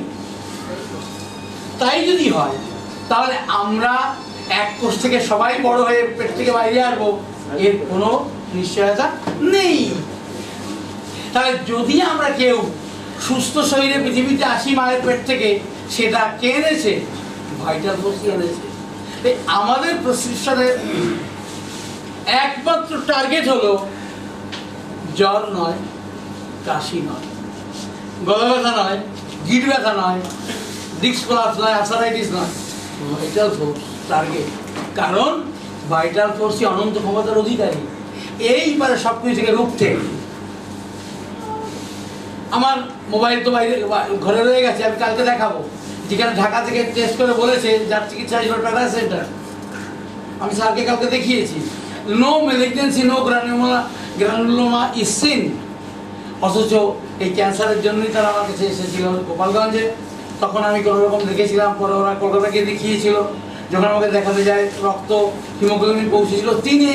তাই যদি হয় তাহলে আমরা এক কোষ থেকে সবাই বড় হয়ে পেট থেকে বাইরে আসবো, এর কোনো নিশ্চয়তা নেই। তাহলে যদি আমরা কেউ সুস্থ শরীরে পৃথিবীতে আসি মায়ের পেট থেকে, সেটা কে এনেছে? ভাইটাল ফোর্স এনেছে। আমাদের প্রেসক্রিপশনের একমাত্র টার্গেট হলো জ্বর নয়, কাশি নয়, গলা ব্যথা নয়, গিট ব্যথা নয়, ডিস্ক কোলাপস নয়, আর্থারাইটিস নয়, ভাইটাল ফোর্স টার্গেট। কারণ ভাইটাল ফোর্সই অনন্ত ক্ষমতার অধিকারী, এইবারে সব কিছু থেকে রুখতে। আমার মোবাইল তো বাইরে ঘরে রয়ে গেছে, আমি কালকে দেখাবো, যেখানে ঢাকা থেকে টেস্ট করে বলেছে যার চিকিৎসা ছিল টাটা সেন্টার। আমি স্যারকে কালকে দেখিয়েছি, no malignancy, no granuloma is seen. অথচ এই ক্যান্সারের জন্যই তারা আমার কাছে এসেছিল গোপালগঞ্জে। তখন আমি কোনো রকম দেখেছিলাম, পরে ওরা কলকাতাকে দেখিয়েছিল। যখন আমাকে দেখাতে যায় রক্ত হিমোগ্লোবিন পৌঁছেছিল 3-এ।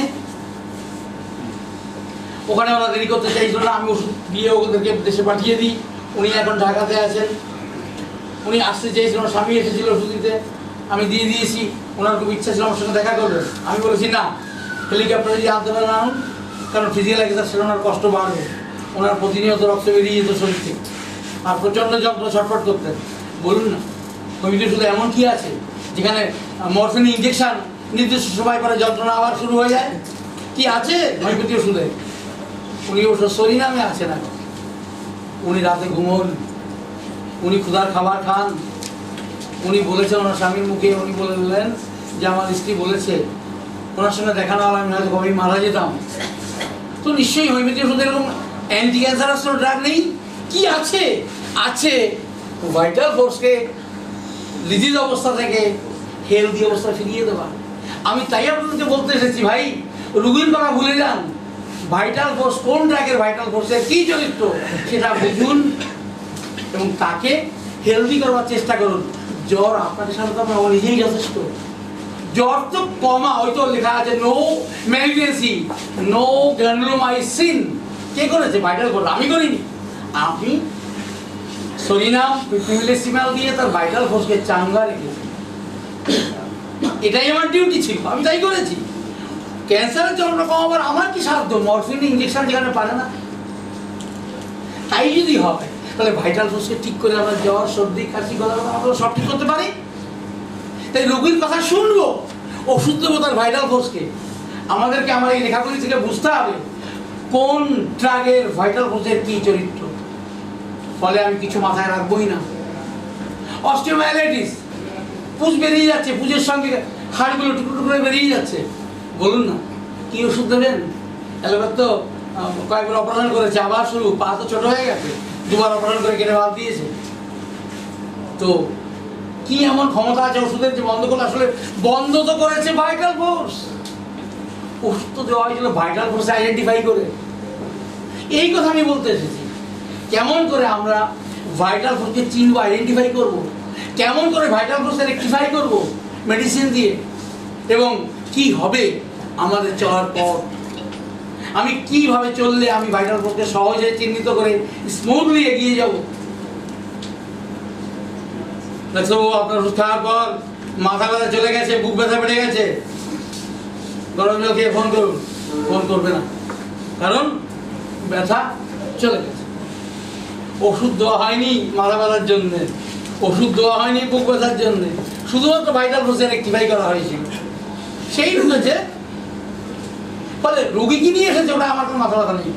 ওখানে ওরা দেরি করতে চাইছিল না, আমি ওষুধ দিয়ে ওদেরকে দেশে পাঠিয়ে দিই। উনি এখন ঢাকাতে আছেন, উনি আসতে চেয়েছিলেন, ওনার স্বামী এসেছিল ওষুধ দিতে, আমি দিয়ে দিয়েছি। ওনার খুব ইচ্ছা ছিল আমার সঙ্গে দেখা করবে, আমি বলেছি না, হেলিকপ্টারে দিয়ে আনতে পারেন আনুন, কারণ ফিজিক্যাল এক্সারসাইজ ওনার কষ্ট বাড়বে। ওনার প্রতিনিয়ত রক্ত বেরিয়ে যেত শরীর থেকে, আর প্রচণ্ড যন্ত্র ছটফট করতেন। বলুন না, হোমিওপ্যাথি শুধু এমন কি আছে যেখানে মরফিন ইঞ্জেকশন নির্দিষ্ট সময় পরে যন্ত্রণা আবার শুরু হয়ে যায়? কি আছে হোমিওপ্যাথি ওষুধে? উনি ওষুধ সরি নামে আছে না, উনি রাতে ঘুমোন, উনি ক্ষুধার খাবার খান। উনি বলেছেন ওনার স্বামীর মুখে, উনি বললেন যে আমার স্ত্রী বলেছে ওনার সঙ্গে দেখা না হলে আমি হয়তো কবেই মারা যেতাম। তো নিশ্চয়ই হোমিওপ্যাথি ওষুধ এরকম অ্যান্টি ক্যান্সারাস কোনো ড্রাগ নেই? কি আছে? আছে ভাইটাল ফোর্সকে ডিজিজ অবস্থা থেকে হেলদি অবস্থা ফিরিয়ে দেওয়া। আমি তাই আপনাদেরকে বলতে এসেছি, ভাই রুগীর কথা ভুলে যান, ভাইটাল ফোর্স কোন ড্রাগের, ভাইটাল ফোর্সের কী চরিত্র সেটা বুঝুন এবং তাকে হেলদি করবার চেষ্টা করুন। জ্বর আপনাদের সাথে তো আমার নিজেই যথেষ্ট। জ্বর তো কমা, ওই তো লেখা আছে no malignancy, no granuloma is seen. কে করেছে? Vital force. আমি করিনি। আমি সরিনাম পিপিমিলেসিমাল দিয়ে তার ভাইটাল ফোর্সকে চাঙ্গা রেখেছি, এটাই আমার ডিউটি ছিল, আমি তাই করেছি। ক্যান্সারের জন্য কমাবার আমার কি সাধ্য? মরফিন ইঞ্জেকশন যেখানে পারে না। তাই যদি হয় তাহলে ভাইটাল ফোর্সকে ঠিক করে আমরা জ্বর, সর্দি, কাশি, গলা আমরা সব ঠিক করতে পারি। তাই রোগীর কথা শুনবো, ওষুধ দেবো তার ভাইটাল ফোর্সকে। আমাদেরকে আমার এই লেখাগুলি থেকে বুঝতে হবে কোন ড্রাগের ভাইটাল ফোর্সের কী চরিত্র। ফলে আমি কিছু মাথায় রাখবোই না। অস্টিওমাইলাইটিস, পুজ বেরিয়ে যাচ্ছে, পুজের সঙ্গে হাড়গুলো টুকরো টুকরো বেরিয়ে যাচ্ছে। বলুন না কি ওষুধ দেবেন? এলাকার তো কয়েকবার অপারেশন করেছে, আবার শুরু, পা তো ছোট হয়ে গেছে, 2বার অপারেশন করে কেটে বাদ দিয়েছে। তো কি এমন ক্ষমতা আছে ওষুধের যে বন্ধ করলে? আসলে বন্ধ তো করেছে ভাইটাল ফোর্স। ওষুধ তো দেওয়া হয়েছিল ভাইটাল ফোর্স আইডেন্টিফাই করে। এই কথা আমি বলতে এসেছি। কেমন করে আমরা ভাইটাল ফোর্সকে চিনবো, আইডেন্টিফাই করব? কেমন করে ভাইটাল ফোর্সকে রেকটিফাই করব মেডিসিন দিয়ে? এবং কি হবে আমাদের চলার পথ? আমি কিভাবে চললে আমি ভাইটাল ফোর্সকে সহজে চিহ্নিত করে স্মুথলি এগিয়ে যাব? দেখো আপনার ওষুধ খাওয়ার পর মাথা ব্যথা চলে গেছে, বুক ব্যথা বেড়ে গেছে, গরম জল খেয়ে ফোন করুন। ফোন করবে না, কারণ ব্যথা চলে গেছে। ওষুধ দেওয়া হয়নি মাথা ব্যথার জন্যে, ওষুধ দেওয়া হয়নি বুক ব্যথার জন্যে, শুধুমাত্র ভাইটাল ফোর্সে রেকটিফাই করা হয়েছিল। সেই ঢুকেছে, ফলে রোগী কি নিয়ে এসেছে ওটা আমার কোনো মাথা ব্যথা নেই।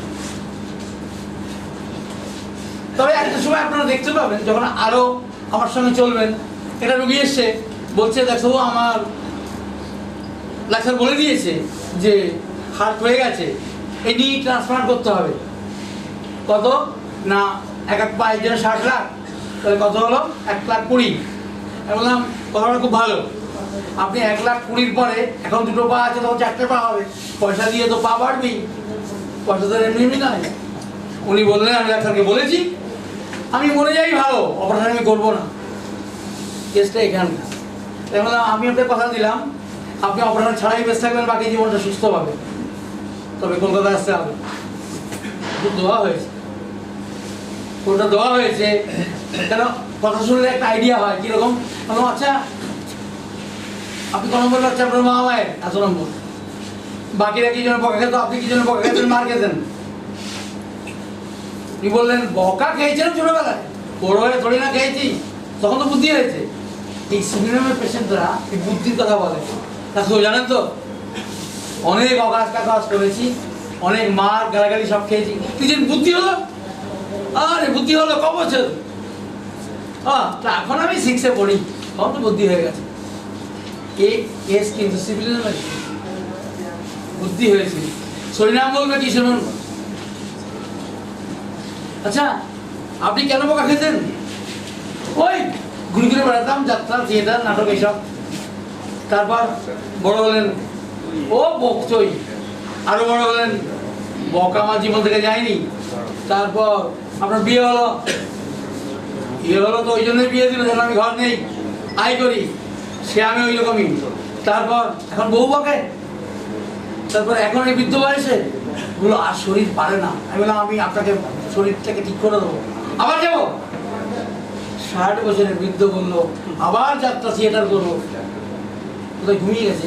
তবে একটা সময় আপনারা দেখতে পাবেন যখন আরো আমার সঙ্গে চলবেন, একটা রোগী এসছে বলছে দেখো আমার ডাক্তার বলে দিয়েছে যে হার্ট হয়ে গেছে, এই নিয়ে ট্রান্সপ্লান্ট করতে হবে। কত না এক এক পায়ের জন্য 60 লাখ, তাহলে কত হলো 1,20,000। আমি বললাম কথাটা খুব ভালো, আপনি 1,20,000 পরে এখন দুটো পা আছে, তখন 4টে পা হবে, পয়সা দিয়ে তো পা বাড়বেই, পয়সা তো এমনি এমনি নয়। উনি বললেন, আমি ডাক্তারকে বলেছি আমি মরে যাই ভালো, অপারেশন আমি করবো না, কেসটা এখানে। তাই বললাম আমি আপনাকে কথা দিলাম আপনি অপারেশন ছাড়াই বেঁচে থাকবেন, বাকি জীবনটা সুস্থ পাবে, তবে কলকাতা আসতে হবে। দোয়া হয়েছে, ওটা দেওয়া হয়েছে কেন, কথা শুনলে একটা আইডিয়া হয় কিরকম। বললাম আচ্ছা আপনি ক নম্বর বাচ্চা, আপনার মা মায়ের এত নম্বর, বাকিরা কি জন্য বকা খেত, আপনি কি জন্য বকা খেতেন, মার খেতেন? উনি বললেন বকা খেয়েছেন ছোটবেলায়, বড় হয়ে থোড়ি না খেয়েছি, তখন তো বুদ্ধি হয়েছে। এই সিমিনামের পেশেন্টরা এই বুদ্ধির কথা বলে, তা তো জানেন তো, অনেক অকাশ কাকাশ করেছি, অনেক মার গালাগালি সব খেয়েছি, কিছু বুদ্ধি হলো, আরে বুদ্ধি হলো ক বছর, তা এখন আমি 6-এ পড়ি, তখন তো বুদ্ধি হয়ে গেছে। কেস কিন্তু সিভিল বুদ্ধি হয়েছে। সরিনাম বলবে কি শুনুন। আচ্ছা আপনি কেন বকা খেতেন? ওই ঘুরে ঘুরে বেড়াতাম, যাত্রা, থিয়েটার, নাটক এইসব। তারপর বড় হলেন, ও বকচই। আরো বড় হলেন, বকা আমার জীবন থেকে যায়নি। তারপর আপনার বিয়ে হলো, তো ওই জন্যই বিয়ে দিল যেন আমি ঘর নেই, আয় করি, সে আমি ওই রকমই। তারপর এখন বউ বকে, তারপর এখন এই বৃদ্ধ বয়সে বললো আর শরীর পারে না। আমি বললাম আমি আপনাকে শরীরটাকে ঠিক করে দেবো, আবার যাবো। 60 বছরের বৃদ্ধ বললো আবার যাত্রা, থিয়েটার করবো, কোথায় ঘুমিয়ে গেছে,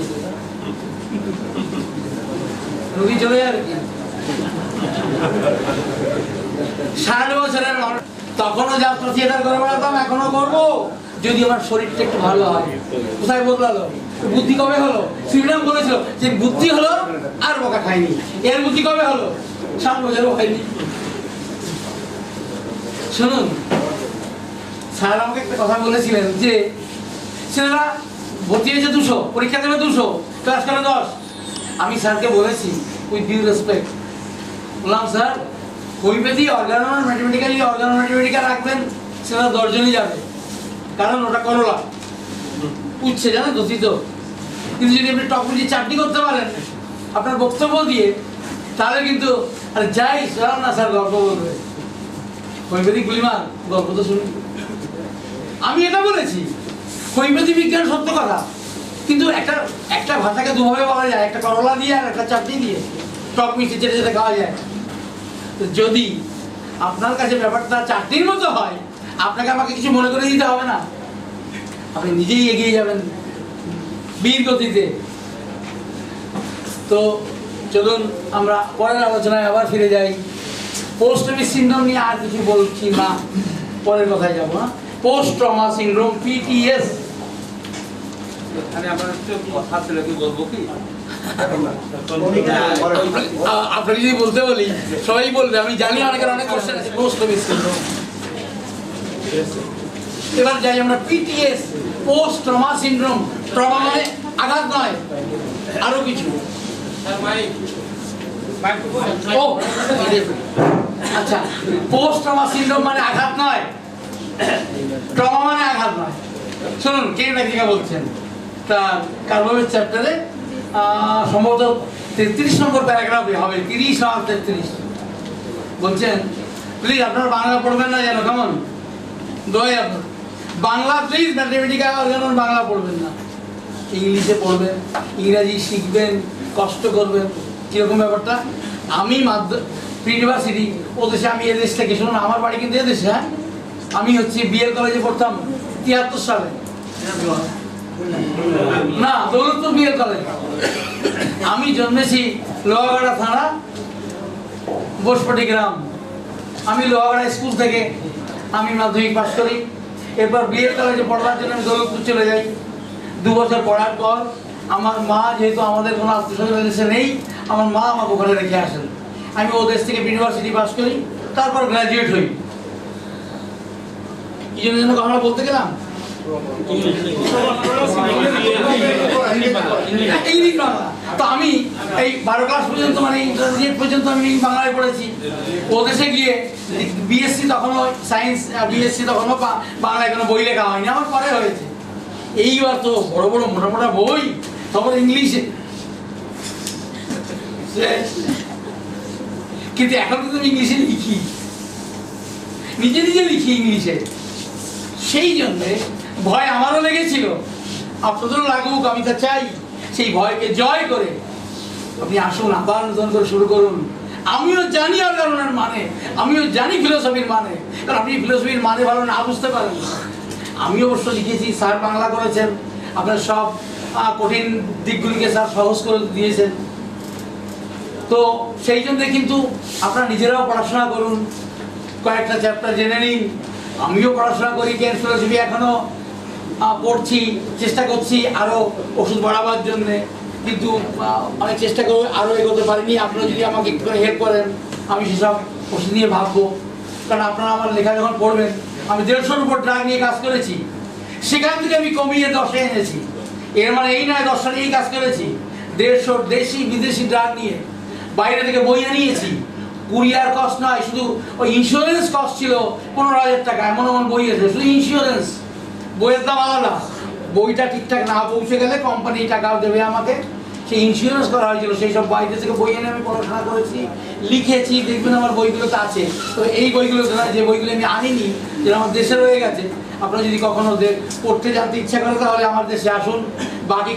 রোগী চলে যাবে কি? 60 বছরের মানুষ, তখনও যাত্রা থিয়েটার করে বেড়াতাম, এখনো করবো, যদি আমার শরীরটা একটু ভালো হয়। কোথায় বদলালো? বুদ্ধি কবে হলো? শ্রীরাম বলেছিল যে বুদ্ধি হলো আর বকা খাইনি, এর বুদ্ধি কবে হলো? 60 বছরও হয়নি। শুনুন, স্যার আমাকে একটা কথা বলেছিলেন যে ছেলেরা ভর্তি হয়েছে 200, পরীক্ষা দেবে 200, ক্লাস করে 10। আমি স্যারকে বলেছি উইথ ডিউ রেসপেক্ট, বললাম স্যার হোমিওপ্যাথি অর্গানো রাখবেন, সেটা 10 জনই যাবে, কারণ ওটা করলা উঠছে জানেন দূষিত। কিন্তু যদি আপনি টক বুঝিয়ে চাটনি করতে পারেন আপনার বক্তব্য দিয়ে, তাহলে কিন্তু আরে যাই স্যার না স্যার গল্প বলবে, হোমিওপ্যাথি গুলিমার গল্প তো শুনি। আমি এটা বলেছি হোমিওপ্যাথি বিজ্ঞান সত্য কথা, কিন্তু একটা ভাষাকে দুভাবে বলা যায়, একটা করলা দিয়ে আর একটা চাটনি দিয়ে, টক মিষ্টি চেটে চেটে খাওয়া যায়। তো যদি আপনার কাছে ব্যাপারটা চাটনির মতো হয়, আপনাকে আমাকে কিছু মনে করে দিতে হবে না, আপনি নিজেই এগিয়ে যাবেন বীর গতিতে। তো চলুন আমরা পরের আলোচনায় আবার ফিরে যাই। পোস্ট ট্রমা সিনড্রোম নিয়ে আর কিছু বলছি না, পরের কথায় যাবো। Post trauma syndrome, PTS। এখানে আমার একটু কথা ছিল, কি বলবো কি? আপনাকে যদি বলতে বলি সবাই বলবে, আমি জানি অনেকের অনেক কোশ্চেন আছে পোস্ট ট্রমা সিনড্রোম। এবার যাই আমরা PTS, post trauma syndrome. Trauma মানে আঘাত নয়, আরো কিছু। ও আচ্ছা, পোস্ট ট্রমা সিনড্রোম মানে আঘাত নয়, ট্রমা মানে আঘাত নয়। শুনুন কে না বলছেন, তা কার্বোমের চ্যাপ্টারে সম্ভবত 33 নম্বর প্যারাগ্রাফে হবে, 30 আর 33 বলছেন, প্লিজ আপনারা বাংলা পড়বেন না যেন, কেমন দোয়াই আপনার Bangla, please mathematical Organon Bangla পড়বেন না, ইংলিশে পড়বেন, ইংরাজি শিখবেন, কষ্ট করবেন। কীরকম ব্যাপারটা, আমি ইউনিভার্সিটি ও দেশে, আমি এদেশ থেকে, শুনুন আমার বাড়ি কিন্তু এদেশে, হ্যাঁ আমি হচ্ছে BL কলেজে পড়তাম 73 সালে, না দৌলতপুর BL কলেজ। আমি জন্মেছি লোহাগাড়া থানা, বসপটি গ্রাম। আমি লোহাগাড়া স্কুল থেকে আমি মাধ্যমিক পাস করি, এরপর BL কলেজে পড়ার জন্য আমি দৌলতপুর চলে যাই। 2 বছর পড়ার পর আমার মা, যেহেতু আমাদের কোনো আত্মীয় দেশে নেই, আমার মা আমাকে ওখানে রেখে আসেন। আমি ও দেশ থেকে ইউনিভার্সিটি পাস করি, তারপর গ্র্যাজুয়েট হই। কি জন্য কথা বলতে গেলাম, ইংলিশ বাংলা। তো আমি এই 12 ক্লাস পর্যন্ত মানে ইন্টারমিডিয়েট পর্যন্ত আমি বাংলায় পড়েছি। ও দেশে গিয়ে বিএসসি তখনও সায়েন্স, বিএসসি তখনও বাংলায় কোনো বই লেখা হয়নি, আমার পরে হয়েছে। এইবার তো বড় বড় মোটা মোটা বই, তখন ইংলিশে, কিন্তু এখন কিন্তু আমি ইংলিশে লিখি, নিজে নিজে লিখি ইংলিশে। সেই জন্যে ভয় আমারও লেগেছিল, আপনাদেরও লাগুক, আমি তা চাই। সেই ভয়কে জয় করে আপনি আসুন, আবার নতুন করে শুরু করুন। আমিও জানি আন্দোলনের মানে, আমিও জানি ফিলোসফির মানে, কারণ আপনি ফিলোসফির মানে ভালো না বুঝতে পারেন। আমি অবশ্য লিখেছি, স্যার বাংলা করেছেন, আপনার সব কঠিন দিকগুলিকে স্যার সহজ করে দিয়েছেন। তো সেই জন্য কিন্তু আপনারা নিজেরাও পড়াশোনা করুন, কয়েকটা চ্যাপ্টার জেনে নিন। আমিও পড়াশোনা করি, কেন ফিলোসফি এখনো পড়ছি, চেষ্টা করছি আরও ওষুধ বাড়াবার জন্যে, কিন্তু অনেক চেষ্টা করে আরও এগোতে পারিনি। আপনারা যদি আমাকে একটু করে হেল্প করেন, আমি সেসব ওষুধ নিয়ে ভাববো। কারণ আপনারা আমার লেখা যখন পড়বেন, আমি 150-র উপর ড্রাগ নিয়ে কাজ করেছি, সেখান থেকে আমি কমিয়ে 10-এ এনেছি। এর মানে এই নয় 10 নিয়েই কাজ করেছি, 150 দেশি বিদেশি ড্রাগ নিয়ে বাইরে থেকে বই আনিয়েছি। কুরিয়ার কস্ট নয়, শুধু ওই ইন্স্যুরেন্স কস্ট ছিল 15,000 টাকা। এমন এমন বই আছে, শুধু ইন্স্যুরেন্স, বইয়ের দাম আলাদা। বইটা ঠিকঠাক না পৌঁছে গেলে কোম্পানি টাকাও দেবে আমাকে, সেই ইন্স্যুরেন্স করা হয়েছিল। সেই সব বাইরে থেকে বই এনে আমি পড়াশোনা করেছি, লিখেছি, দেখবেন আমার বইগুলোতে আছে। তো এই বইগুলো যে বইগুলো আমি আনিনি, যেটা আমার দেশে রয়ে গেছে, আপনারা যদি কখনো পড়তে জানতে ইচ্ছা করে তাহলে আমার দেশে আসুন। বাকি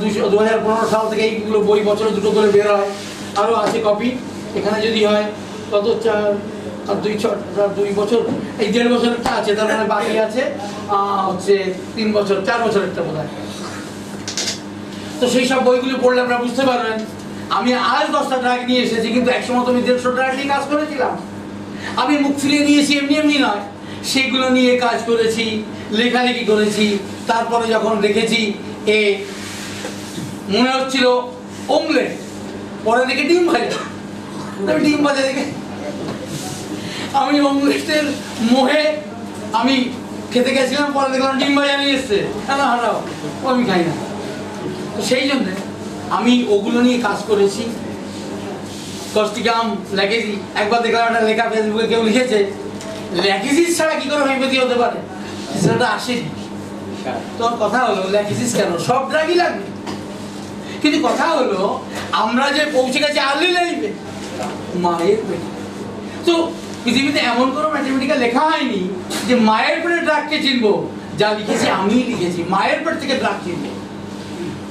2015 সাল থেকে এইগুলো বই বছরে 2টো করে বের হয়, আরও আছে কপি। এখানে যদি হয় কত 2 বছর, এই 1.5 বছরেরটা আছে, তার মানে বাকি আছে হচ্ছে 3 বছর, 4 বছরেরটা বোধ হয়। তো সেই সব বইগুলো পড়লে আপনারা বুঝতে পারবেন। আমি আজ 10টা ড্রাগ নিয়ে এসেছি, কিন্তু একসময় তো আমি 150 ড্রাগ নিয়ে কাজ করেছিলাম। আমি মুখ ফিরিয়ে নিয়েছি, এমনি এমনি নয়, সেগুলো নিয়ে কাজ করেছি, লেখালেখি করেছি। তারপরে যখন দেখেছি মনে হচ্ছিল অমলেট, পরে দেখে ডিম ভাজা, ডিম ভাজা দেখে আমি অমলেটের মোহে আমি খেতে গেছিলাম, পরে দেখলাম ডিম ভাজা নিয়ে এসছে, হাঁটাও, আমি খাই না। তো সেই জন্যে আমি ওগুলো নিয়ে কাজ করেছি। কস্টিকাম, ল্যাকেজি, একবার দেখলাম একটা লেখা ফেসবুকে কেউ লিখেছে, ল্যাকেজিস ছাড়া কি করে হোমিওপ্যাথি হতে পারে, সেটা আসেনি। তোমার কথা হলো ল্যাকেজিস কেন, সব ড্রাগই লাগবে, কিন্তু কথা হলো আমরা যে পৌঁছে গেছি আর্লি লাইফে, মায়ের পেটে। তো পৃথিবীতে এমন কোনো ম্যাথমেটিক্যাল লেখা হয়নি যে মায়ের পেটে ড্রাগকে চিনবো। যা লিখেছি আমিই লিখেছি, মায়ের পেট থেকে ড্রাগ চিনবো।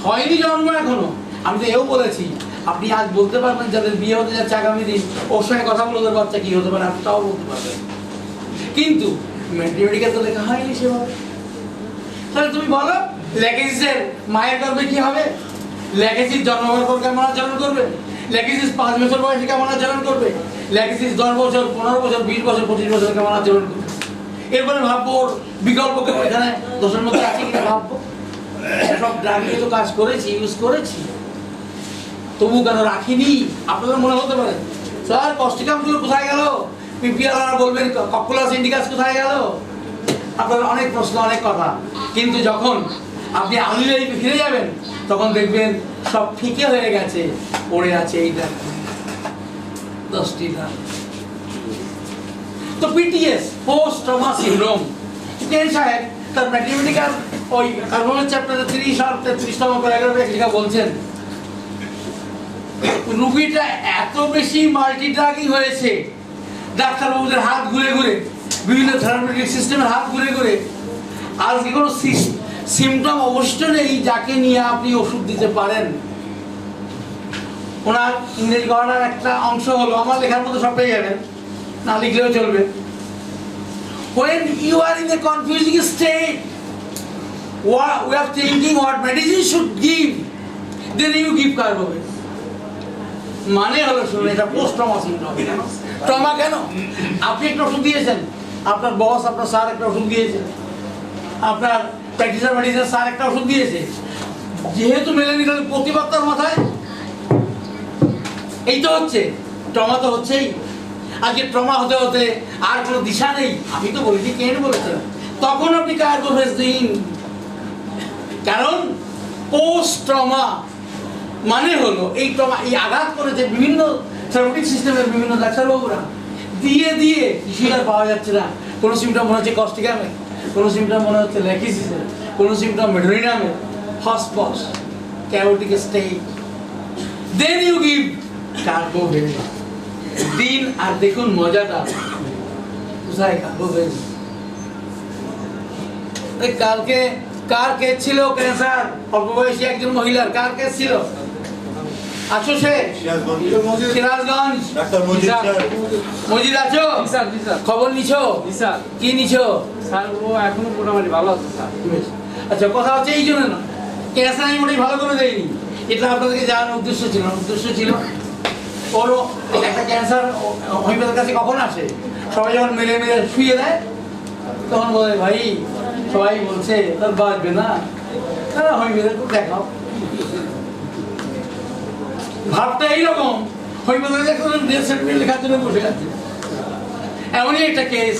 হয়নি জন্ম এখনো। আমি তো এও বলেছি, আপনি আজ বলতে পারবেন যাদের বিয়ে হতে যাচ্ছে আগামী দিন, ওর সঙ্গে কথা বলে ওদের বাচ্চা কি হতে পারে, আপনি তাও বলতে পারবেন, কিন্তু ম্যাথমেটিক্যাল তো লেখা হয়নি সেভাবে। তাহলে তুমি বলো ল্যাকেজিসের মায়ের গর্ভে কি হবে, ল্যাকেজিস জন্মাবার পর কেমন আচরণ করবে, ল্যাকেজিস 5 বছর বয়সে কেমন আচরণ করবে, ল্যাকেজিস 10 বছর, 15 বছর, 20 বছর, 25 বছর কেমন আচরণ করবে। এরপরে ভাববো ওর বিকল্প কেউ এখানে 10-এর মধ্যে আছে কিনা ভাববো। সব ড্রাগ নিয়ে তো কাজ করেছি, ইউজ করেছি, তবু কেন রাখিনি। আপনাদের মনে হতে পারে স্যার কস্টিকামগুলো কোথায় গেল, পিপিআর বলবেন ককুলাস ইন্ডিকাস কোথায় গেল, আপনার অনেক প্রশ্ন, অনেক কথা। কিন্তু যখন আপনি আর্লি লাইফে ফিরে যাবেন, তখন দেখবেন সব ফিকে হয়ে গেছে, পড়ে আছে এইটা 10টি ড্রাগ। তো পিটিএস, পোস্ট ট্রমা সিনড্রোম, কেন সাহেব তার ম্যাথমেটিক্যাল ওই কার্বনের চ্যাপ্টারে 30 আর 33তম প্যারাগ্রাফে লেখা বলছেন, রুগীটা এত বেশি মাল্টি ড্রাগিং হয়েছে, ডাক্তারবাবুদের হাত ঘুরে ঘুরে, বিভিন্ন থেরাপিউটিক সিস্টেমের হাত ঘুরে ঘুরে, আজকে কোনো সিমটম অবশ্য নেই যাকে নিয়ে আপনি ওষুধ দিতে পারেন। ওনার ইংরেজি গণনার একটা অংশ হলো, আমার লেখার মতো সব পেয়ে যাবেন, না লিখলেও চলবে। When you are in a confusing state, we are thinking what medicine should give, then you give carbohydrates. মানে হলো শুনুন, এটা পোস্ট ট্রমা সিনড্রোম। ট্রমা কেন? আপনি একটা ওষুধ দিয়েছেন, আপনার বস, আপনার স্যার একটা ওষুধ দিয়েছে, আপনার প্র্যাকটিসার মেডিসিন স্যার একটা ওষুধ দিয়েছে, যেহেতু মেলেনি তাহলে প্রতিবাদ তার মাথায়। এই তো হচ্ছে ট্রমা, তো হচ্ছেই। আজকে ট্রমা হতে হতে আর কোনো দিশা নেই। আমি তো বলেছি, কেন বলেছেন, তখন আপনি কার্বোভেজ দিন, কারণ পোস্ট ট্রমা মানে হলো এই এই আঘাত করেছে বিভিন্ন থেরাপিউটিক সিস্টেমের বিভিন্ন ডাক্তারবাবুরা, দিয়ে দিয়ে কিছুই আর পাওয়া যাচ্ছে না। কোনো সিমটম মনে হচ্ছে কস্টিকামের, কোনো সিমটম মনে হচ্ছে ল্যাকিসিসের, কোনো সিমটম মেডোরিনামের, হসপস, carotic state. Then you give কার্বোভেরিন। দিন আর দেখুন মজাটা কোথায় কার্বোভেরিন। কালকে কার কেস ছিল ক্যান্সার, অল্প বয়সী একজন মহিলার কার কেস ছিল? আছো সে সিরাজগঞ্জ মজিদ আছো? খবর নিছো? কি নিছো? স্যার ও এখনো মোটামুটি ভালো আছে স্যার। আচ্ছা, কথা হচ্ছে এই জন্য না, ক্যান্সার আমি মোটাই ভালো করে দেয়নি, এটা আপনাদেরকে জানানোর উদ্দেশ্য ছিল। উদ্দেশ্য ছিল ওরও একটা ক্যান্সার হোমিওপ্যাথের কাছে কখন আসে? সবাই যখন মেলে মেলে শুয়ে দেয় তখন বলে ভাই সবাই বলছে তোর বাঁচবে না, তারা হোমিওপ্যাথের দেখাও। ভাবটা এইরকম, হোমিওপ্যাথি ডেথ সার্টিফিকেট লেখার জন্য বসে আছে। এমনই একটা কেস,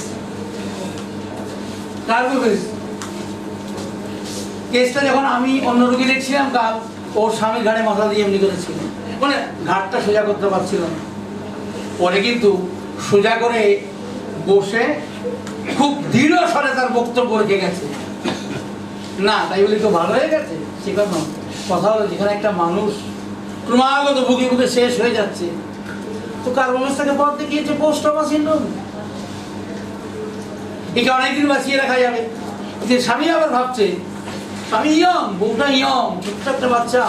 কেসটা যখন আমি অন্য রোগী দেখছিলাম কাল, ওর স্বামীর ঘাড়ে মাথা দিয়ে এমনি করেছিল, মানে ঘাটটা সোজা করতে পারছিল না। পরে কিন্তু সোজা করে বসে খুব দৃঢ় স্বরে তার বক্তব্য রেখে গেছে। না তাই বলে তো ভালো হয়ে গেছে সে কথা। কথা হলো যেখানে একটা মানুষ ক্রমাগত ভুগে ভুগে শেষ হয়ে যাচ্ছে, তো কার্বোভেরিনকে পথ দেখিয়েছে পোস্ট ট্রমা সিনড্রোম। একে অনেকদিন বাঁচিয়ে রাখা যাবে। যে স্বামী আবার ভাবছে, স্বামী ইয়ং, বউটা ইয়ং, ছোট্ট একটা বাচ্চা,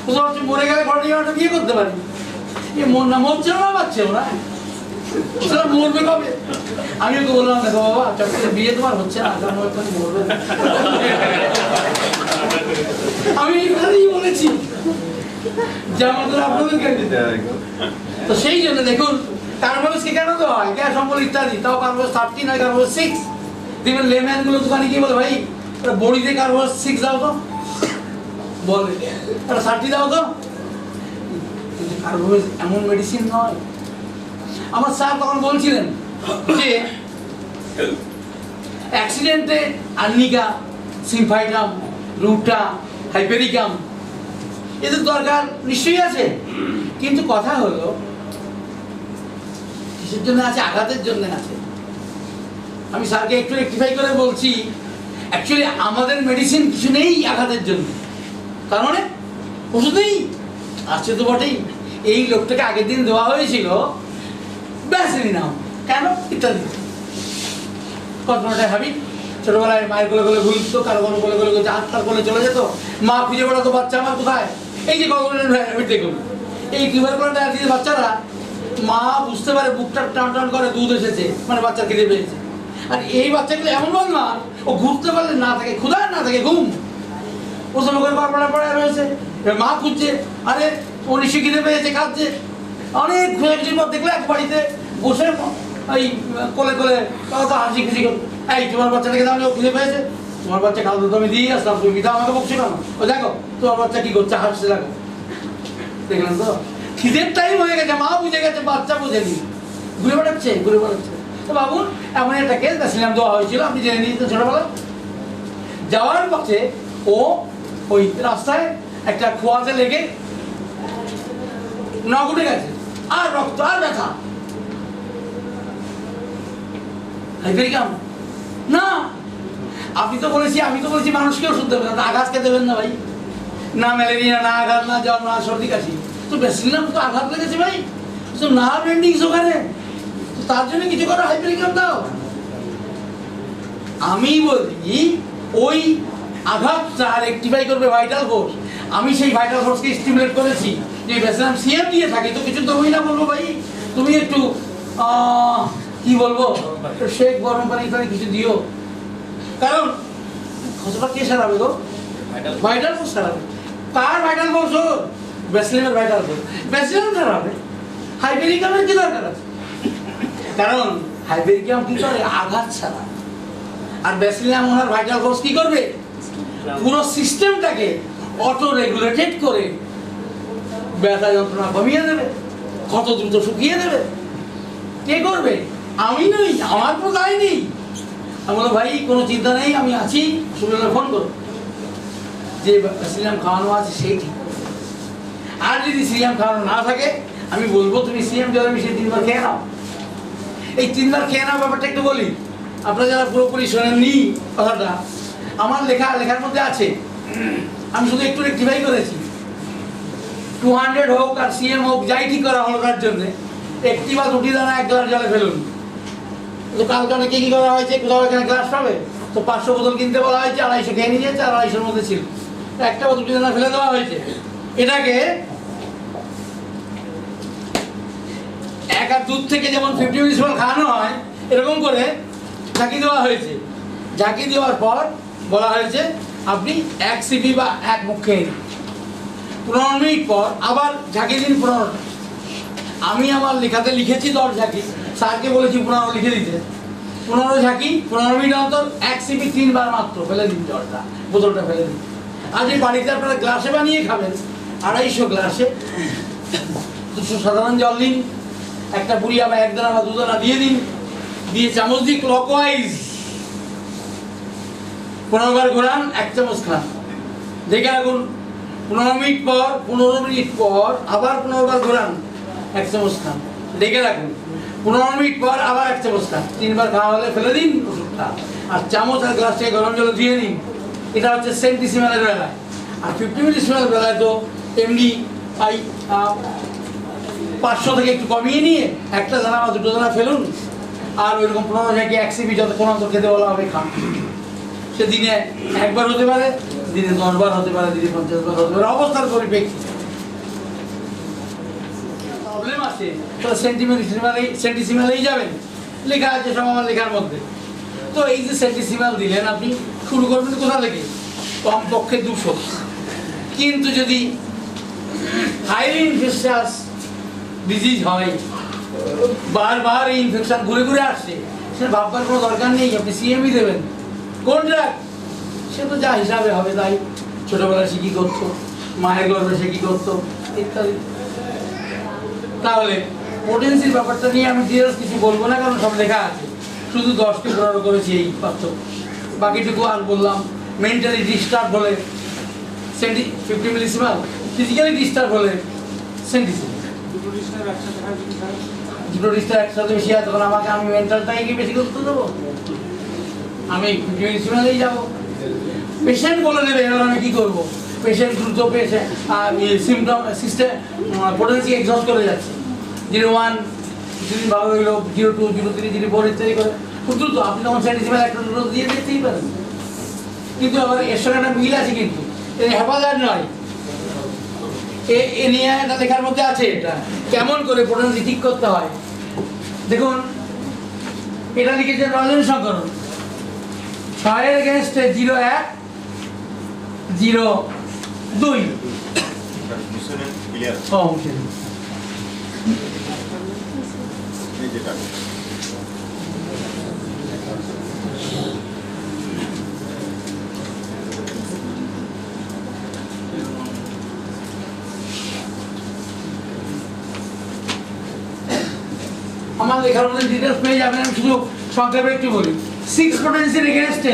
কোথাও ভাবছে মরে গেলে ঘরে নিয়ে বিয়ে করতে পারি। এ মরছে না বাচ্চা, ওরা সেটা মরবে কবে? আমি ওকে বললাম দেখো বাবা, বিয়ে তোমার হচ্ছে না, মরবে। আমি এখানেই বলেছি যেমন আপনাদেরকে। তো সেই জন্য দেখুন কার্বোভেরিনকে কেন দেওয়া হয়, গ্যাস অম্বল ইত্যাদি, তাও কার্বোভেরিন 13 নয় কার্বোভেরিন 6। দেখবেন লেম্যান গুলো দোকানে গিয়ে বলে ভাই বড়িতে কার্বোভেরিন 6 দাও তো, বলে 30 দাও তো। কিন্তু কার্বোভেরিন এমন মেডিসিন নয়। আমার স্যার তখন বলছিলেন যে অ্যাক্সিডেন্টে আর্নিকা, সিমফাইটাম, রুটা, হাইপেরিকাম এদের দরকার নিশ্চয়ই আছে, কিন্তু কথা হলো কিসের জন্য আছে? আঘাতের জন্য আছে। আমি স্যারকে একটু রেকটিফাই করে বলছি, অ্যাকচুয়ালি আমাদের মেডিসিন কিছু নেই আঘাতের জন্য, তার মানে ওষুধ নেই, আছে তো বটেই। এই লোকটাকে আগের দিন দেওয়া হয়েছিল ব্যাসিলিনাম, কেন ইত্যাদি। কল্পনাটাই ভাবি, ছোটবেলায় মায়ের কোলে কোলে ঘুরতো, কারো কারো কোলে কোলে আত্মার কোলে চলে যেত, মা খুঁজে বেড়াতো বাচ্চা আমার কোথায়। এই যে দেখুন এই টিউবারকুলার ডায়াবেটিস বাচ্চারা, মা বুঝতে পারে বুকটা টান টান করে, দুধ এসেছে মানে বাচ্চা খিদে পেয়েছে। আর এই বাচ্চাগুলো এমন বল না, ও ঘুরতে পারলে না থাকে ক্ষুধা, না থাকে ঘুম, ও তো লোকের পড়ায় রয়েছে। মা খুঁজছে, আরে ও নিশ্চয়ই খিদে পেয়েছে, খাচ্ছে। অনেক খোঁজাখুঁজির পর দেখলে এক বাড়িতে বসে ওই কোলে কোলে তো হাসি খুশি করতো, এই তোমার বাচ্চাটাকে তাহলে ও খিদে পেয়েছে, তোমার বাচ্চা খাওয়া তো আমি দিয়ে আসলাম, তুমি মিঠা আমাকে বকছো কেন? ও দেখো তোমার বাচ্চা কি করছে, হাসছে, দেখো। দেখলেন তো, খিদের টাইম হয়ে গেছে, মা বুঝে গেছে, বাচ্চা বুঝেনি, ঘুরে বেড়াচ্ছে ঘুরে বেড়াচ্ছে। তো ভাবুন এমন একটা কেস ব্যাসিলিনাম দেওয়া হয়েছিল, আপনি জেনে নিয়েছেন ছোটবেলা। যাওয়ার পথে ও ওই রাস্তায় একটা খোয়াতে লেগে নখ উঠে গেছে, আর রক্ত আর ব্যথা। হাইপেরিকাম না, আমি তো বলেছি মানুষকে ওষুধ দেবেন না, আঘাতকে দেবেন না ভাই, না ম্যালেরিয়া, না আঘাত, না জ্বর, না সর্দি কাশি। তো ব্যাসিলিনাম তো আঘাত লেগেছে ভাই, তো নার্ভ এন্ডিংস ওখানে, তো তার জন্য কিছু করো, হাইপেরিকাম দাও। আমি বলি ওই আঘাতটা রেকটিফাই করবে ভাইটাল ফোর্স। আমি সেই ভাইটাল ফোর্সকে স্টিমুলেট করেছি যে ব্যাসিলিনাম সিএম দিয়ে থাকে, তো কিছু দেবোই না, বলবো ভাই তুমি একটু কি বলবো শেক গরম পানি কিছু দিও, কারণ ক্ষতটা কে সারাবে গো? ভাইটাল ফোর্স সারাবে। কার ভাইটাল ফোর্স? ওর ব্যাসিলিনামের ভাইটাল ফোর্স, ব্যাসিলিনাম সারাবে। হাইপেরিকামের কি দরকার আছে? কারণ হাইপেরিকাম কি করে? আঘাত ছাড়া। আর ব্যাসিলিনাম ওনার ভাইটাল ফোর্স কি করবে? পুরো সিস্টেমটাকে অটো রেগুলেটেড করে ব্যথা যন্ত্রণা কমিয়ে দেবে, ক্ষত দ্রুত শুকিয়ে দেবে। কে করবে? আমি নই, আমার কোনো দায় নেই। আমি বলো ভাই কোনো চিন্তা নেই, আমি আছি, শুনে ফোন করো, যে ব্যাসিলিনাম খাওয়ানো আছে সেই ঠিক। আর যদি সিএম খাওয়ানো না থাকে আমি বলবো তুমি সিএম জলে মিশিয়ে 3 বার খেয়ে নাও। এই 3 বার খেয়ে নাও ব্যাপারটা একটু বলি, আপনারা যারা পুরোপুরি শোনেননি কথাটা, আমার লেখার মধ্যে আছে, আমি শুধু একটু রেক্টিফাই করেছি। 200 হোক আর সিএম হোক, যাই ঠিক করা হলো তার জন্য 1টি বা 2টি দানা 1 গ্লাস জলে ফেলুন। তো কালকে অনেকে কি করা হয়েছে, কোথাও এখানে গ্লাস পাবে তো 500 বোতল কিনতে বলা হয়েছে, 250 খেয়ে নিয়ে যাচ্ছে, 250-এর মধ্যে ছিল, 1টা বা 2টি দানা ফেলে দেওয়া হয়েছে। এটাকে এক আর দুধ থেকে যেমন 50 মিনিট খাওয়ানো হয় এরকম করে ঝাঁকি দেওয়া হয়েছে। ঝাঁকি দেওয়ার পর বলা হয়েছে আপনি 1 সিপি বা 1 মুখ খেয়ে নিন। 15 মিনিট পর আবার ঝাঁকি দিন 15টা। আমি আমার লেখাতে লিখেছি 10 ঝাঁকি, স্যারকে বলেছি 15 লিখে দিতে। 15 ঝাঁকি 15 মিনিট অন্তর 1 সিপি 3 বার মাত্র ফেলে দিন, জলটা বোতলটা ফেলে দিন। আর যে বাড়িতে আপনারা গ্লাসে বানিয়ে খাবেন 250 গ্লাসে 200 সাধারণ জল দিন, একটা বুড়িয়া বা 1 দানা বা 2 দানা দিয়ে দিন, দিয়ে চামচ দিয়ে ক্লকওয়াইজ 15 বার ঘোরান, 1 চামচ খান। দেখে রাখুন 15 মিনিট পর আবার 15 বার ঘোরান, 1 চামচ খান। দেখে রাখুন 15 মিনিট পর আবার 1 চামচ খান। 3 বার খাওয়া হলে ফেলে দিন ওষুধটা, আর চামচ আর গ্লাস থেকে গরম জলে ধুয়ে নিন। এটা হচ্ছে সেন্টিসিমেলের বেলায়। আর 50 মিলিসিমেলের বেলায় তো এমনি 500 থেকে একটু কমিয়ে নিয়ে 1টা দানা বা 2টো দানা ফেলুন, আর ওইরকম 15 ঝাঁকি 1 সিপি যতক্ষণ অন্তর খেতে বলা হবে খান। সে দিনে 1 বার হতে পারে, দিনে 10 বার হতে পারে, দিনে 50 বার হতে পারে, অবস্থার পরিপ্রেক্ষিতে। প্রবলেম আছে তো সেন্টিসিমেলেই যাবেন, লেখা আছে সব আমার লেখার মধ্যে। তো এই যে সেন্টিসিমেল দিলেন, আপনি শুরু করবেন কোথা থেকে? কমপক্ষে 200। কিন্তু যদি হাইলি ইনফেকশাস ডিজিজ হয়, বারবার এই ইনফেকশন ঘুরে ঘুরে আসছে, সেটা ভাববার কোনো দরকার নেই, আপনি সিএমই দেবেন। কোন ড্রাগ? সে তো যা হিসাবে হবে তাই, ছোটবেলায় সে কী করতো, মায়ের গর্ভে সে কী করতো ইত্যাদি। তাহলে পোটেন্সির ব্যাপারটা নিয়ে আমি ডিটেলস কিছু বলবো না, কারণ সব লেখা আছে। শুধু 10টি 15 করেছি এই পার্থক্য, বাকিটুকু আর বললাম। মেন্টালি ডিস্টার্ব হলে 50 মিলিসিমেল, ফিজিক্যালি ডিস্টার্ব হলে সেন্টিসিমেল। দুটো ডিস্টার্ব একসাথে বেশি হয়, তখন আমি মেন্টালটাই কি বেশি গুরুত্ব দেবো? আমি 50 মিলিসিমেলেই যাবো। পেশেন্ট বলে দেবে, এবার আমি কি করবো? পেশেন্ট দ্রুত সিমটম সিস্টেম পোটেন্সি এক্সস্ট করে যাচ্ছে। 01 কিছুদিন ভালো হইলো, 02, 03, 04 ইত্যাদি করে খুব দ্রুত। আপনি তখন সেন্টিসিমেল 1টা 2টো দিয়ে দেখতেই পারেন। কিন্তু আবার এর সঙ্গে একটা মিল আছে, কিন্তু হেফাজত নয়, এ নিয়ে একটা লেখার মধ্যে আছে। এটা কেমন করে পোটেন্সি ঠিক করতে হয় দেখুন। এটা লিখেছে রঞ্জন শঙ্করন, 6-এর এগেনস্টে 01, 02। আমার লেখার মধ্যে ডিটেলস পেয়ে যাবেন, আমি শুধু সংক্ষেপে একটু বলি। 6 পোটেন্সির এগেনস্টে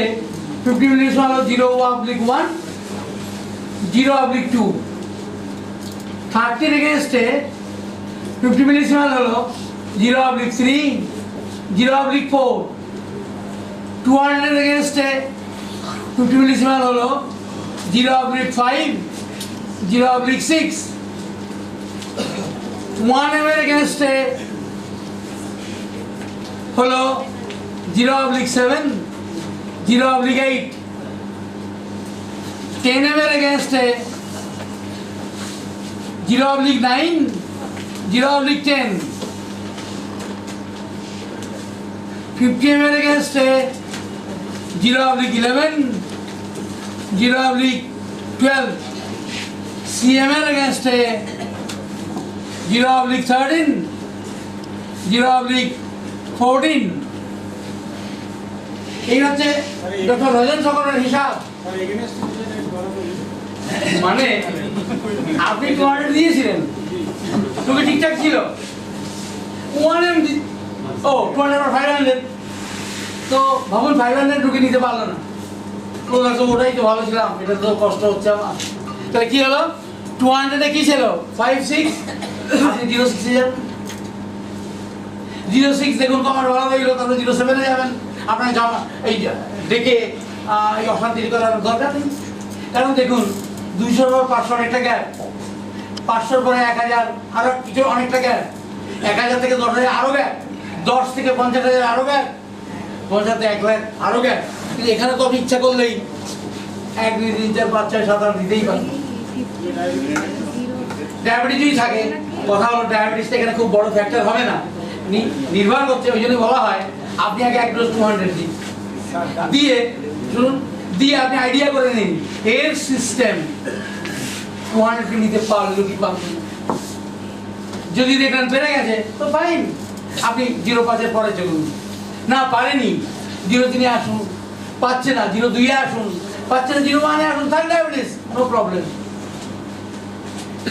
50 মিলিসিমেল হলো 0/1, 0/2। 30 এগেনস্টে 50 মিলিসিমেল হলো 0/3, 0/4। 200 এগেনস্টে 50 মিলিসিমেল হলো 0/5, 0/6। 1 ml এগেনস্টে হলো 0/7, 0/8। 10 ml এগেনস্টে 0/9, 0/10। 50 ml এগেনস্টে 0/11, 0/12। CML এগেনস্টে 0/13, 0/14। এই হচ্ছে ডক্টর রঞ্জন শঙ্করের হিসাব। মানে আপনি 200 দিয়েছিলেন, তোকে ঠিকঠাক ছিল। 1 ml, ও 200 or 500, তো ভাবুন 500 ঢুকে নিতে পারলো না। ওটাই তো ভালো ছিলাম, এটা তো কষ্ট হচ্ছে আমার। তাহলে কি হলো? 200 কি ছিল 56, আপনি 06 এ যাবেন। 06 দেখুন কমার ভালো হইলো, তারপরে 07 এ যাবেন। আপনার জামা এই দেখে এই অশান্তি করার দরকার নেই। কারণ দেখুন 200 পর 500 অনেকটা গ্যাপ, 500 পরে 1000 আরো কিছু অনেকটা গ্যাপ, 1000 থেকে 10,000 আরো গ্যাপ, 10 থেকে 50,000 আরো গ্যাপ, 50 থেকে 1 লাখ আরো গ্যাপ। কিন্তু এখানে তো আপনি ইচ্ছা করলেই 1 2 3 4 5 6 7 8 দিতেই পারেন। ডায়াবেটিস যদি থাকে, কথা হলো ডায়াবেটিসটা এখানে খুব বড় ফ্যাক্টর হবে না, নির্ভর করছে। ওই জন্য বলা হয় আপনি আগে 1 ডোজ 200 দিন, দিয়ে শুনুন, দিয়ে আপনি আইডিয়া করে নিন এর সিস্টেম 200 কে নিতে পারলো কি পারবে। যদি দেখলেন বেড়ে গেছে তো ফাইন, আপনি 0.5 এর পরে চলুন। না পারেনি 0.3 এ আসুন, পাচ্ছে না 0.2 এ আসুন, পাচ্ছে না 0.1 এ আসুন, তাহলে ডায়াবেটিস নো প্রবলেম।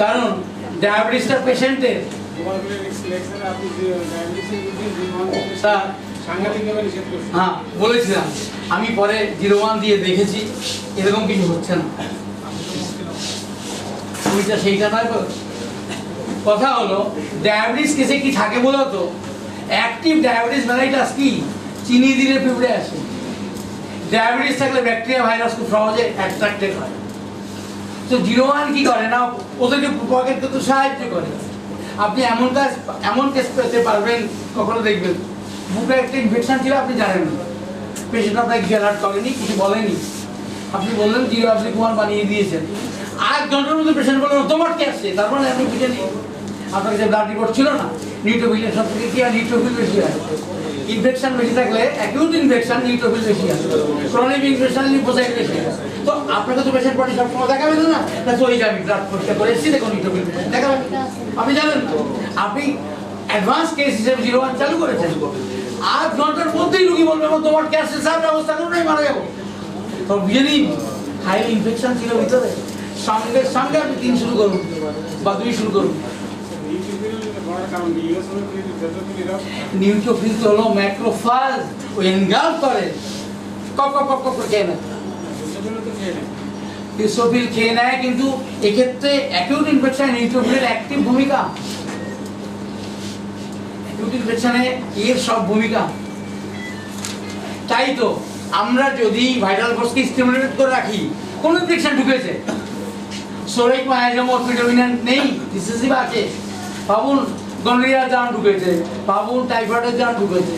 কারণ ডায়াবেটিসটা পেশেন্টের হ্যাঁ বলেছিলাম আমি, পরে 0.1 দিয়ে দেখেছি এরকম কিছু হচ্ছে না। সেইটা নয়, কথা হলো ডায়াবেটিস কেসে কি থাকে বলতো, অ্যাক্টিভ ডায়াবেটিস মেলাইটাস কি চিনি দিলে পিঁপড়ে আসে। ডায়াবেটিস থাকলে ব্যাকটেরিয়া ভাইরাস খুব সহজে অ্যাট্রাক্টেড হয়। তো 0.1 কি করে না, ওদেরকে পকেট করতে সাহায্য করে। আপনি এমন কেস পেতে পারবেন, কখনো দেখবেন বুকে একটা ইনফেকশন ছিল, আপনি জানেন না, পেশেন্ট আপনাকে অ্যালার্ট করেনি, কিছু বলেনি, আপনি বললেন 0.1 বানিয়ে দিয়েছেন। 8 ঘন্টার মধ্যে পেশেন্ট বললেন তোমার কি আসছে, তারপরে আপনি বুঝে নিন আপনার কাছে ব্লাড রিপোর্ট ছিল না, নিউট্রোফিলের সব থেকে কি আর নিউট্রোফিল বেশি হয়। ইনফেকশন বেশি থাকলে অ্যাকিউট ইনফেকশন নিউট্রোফিল বেশি হয়, ক্রনিক ইনফেকশন লিম্ফোসাইট বেশি হয়। তো আপনাকে তো পেশেন্ট পড়ি সবসময় দেখাবেন না, না তো ওই যাবি ব্লাড পরীক্ষা করে এসেছি দেখুন নিউট্রোফিল দেখাবেন। আপনি জানেন আপনি অ্যাডভান্স কেস হিসেবে 0.1 চালু করেছেন, 8 ঘন্টার মধ্যেই রুগী বলবে তোমার ক্যান্সার স্যার ব্যবস্থা করুন, আমি মারা যাবো। তো বুঝে নিন হাই ইনফেকশন ছিল ভিতরে, সঙ্গে সঙ্গে আপনি 3 শুরু করুন বা 2 শুরু করুন। নিউট্রোফিল তো হলো ম্যাক্রোফাজ, ও এনগালফ করে, কক করে খেয়ে নেয়, ইসোফিল খেয়ে নেয়। কিন্তু এক্ষেত্রে অ্যাকিউট ইনফেকশনে নিউট্রোফিলের অ্যাক্টিভ ভূমিকা, অ্যাকিউট ইনফেকশনে এর সব ভূমিকা। তাই তো আমরা যদি ভাইটাল ফোর্সকে স্টিমুলেট করে রাখি, কোন ইনফেকশন ঢুকেছে, সোরিক মায়াজম অরপিডোমিনেন্ট নেই, ডিসিসিভ আছে, ভাবুন গনোরিয়ার জার্ম ঢুকেছে, ভাবুন টাইফয়েডের জার্ম ঢুকেছে,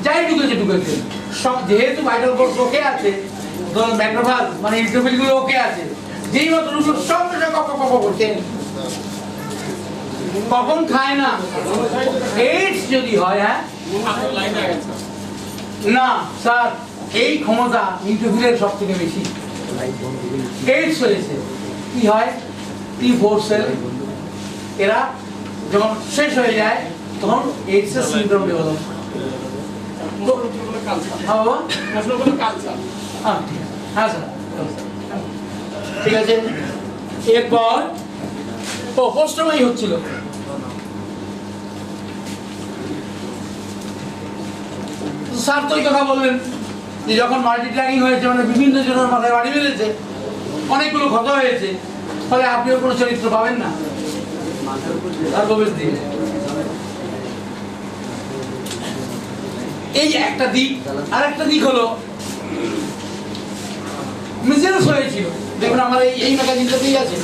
যাই ঢুকেছে সব, যেহেতু ভাইটাল ফোর্স ওকে আছে, ধরুন ম্যাক্রোফাজ মানে ইন্ট্রোফিলগুলো ওকে আছে, যেই মতো রুগীর সঙ্গে সঙ্গে করছে। কখন খায় না, এইডস যদি হয়, হ্যাঁ না স্যার এই ক্ষমতা নিউট্রোফিলের সব থেকে বেশি। এইডস হয়েছে কি হয়, T4 সেল এরা যখন শেষ হয়ে যায় তখন এইডস এর সিনড্রোম ডেভেলপ। হ্যাঁ স্যার ঠিক আছে। এরপর পোস্টমাই হচ্ছিল, স্যার তো এই কথা বললেন যে যখন মাল্টিপ্লাইং হয়েছে, মানে বিভিন্ন জনের মাথায় বাড়ি মেরেছে, অনেকগুলো ক্ষত হয়েছে, ফলে আপনিও কোনো চরিত্র পাবেন না। আর প্রবেশ দিন এই একটা দিক। আর একটা দিক হলো মিসেলস হয়েছিল, দেখুন আমার এই ম্যাগাজিনটাতেই আছে।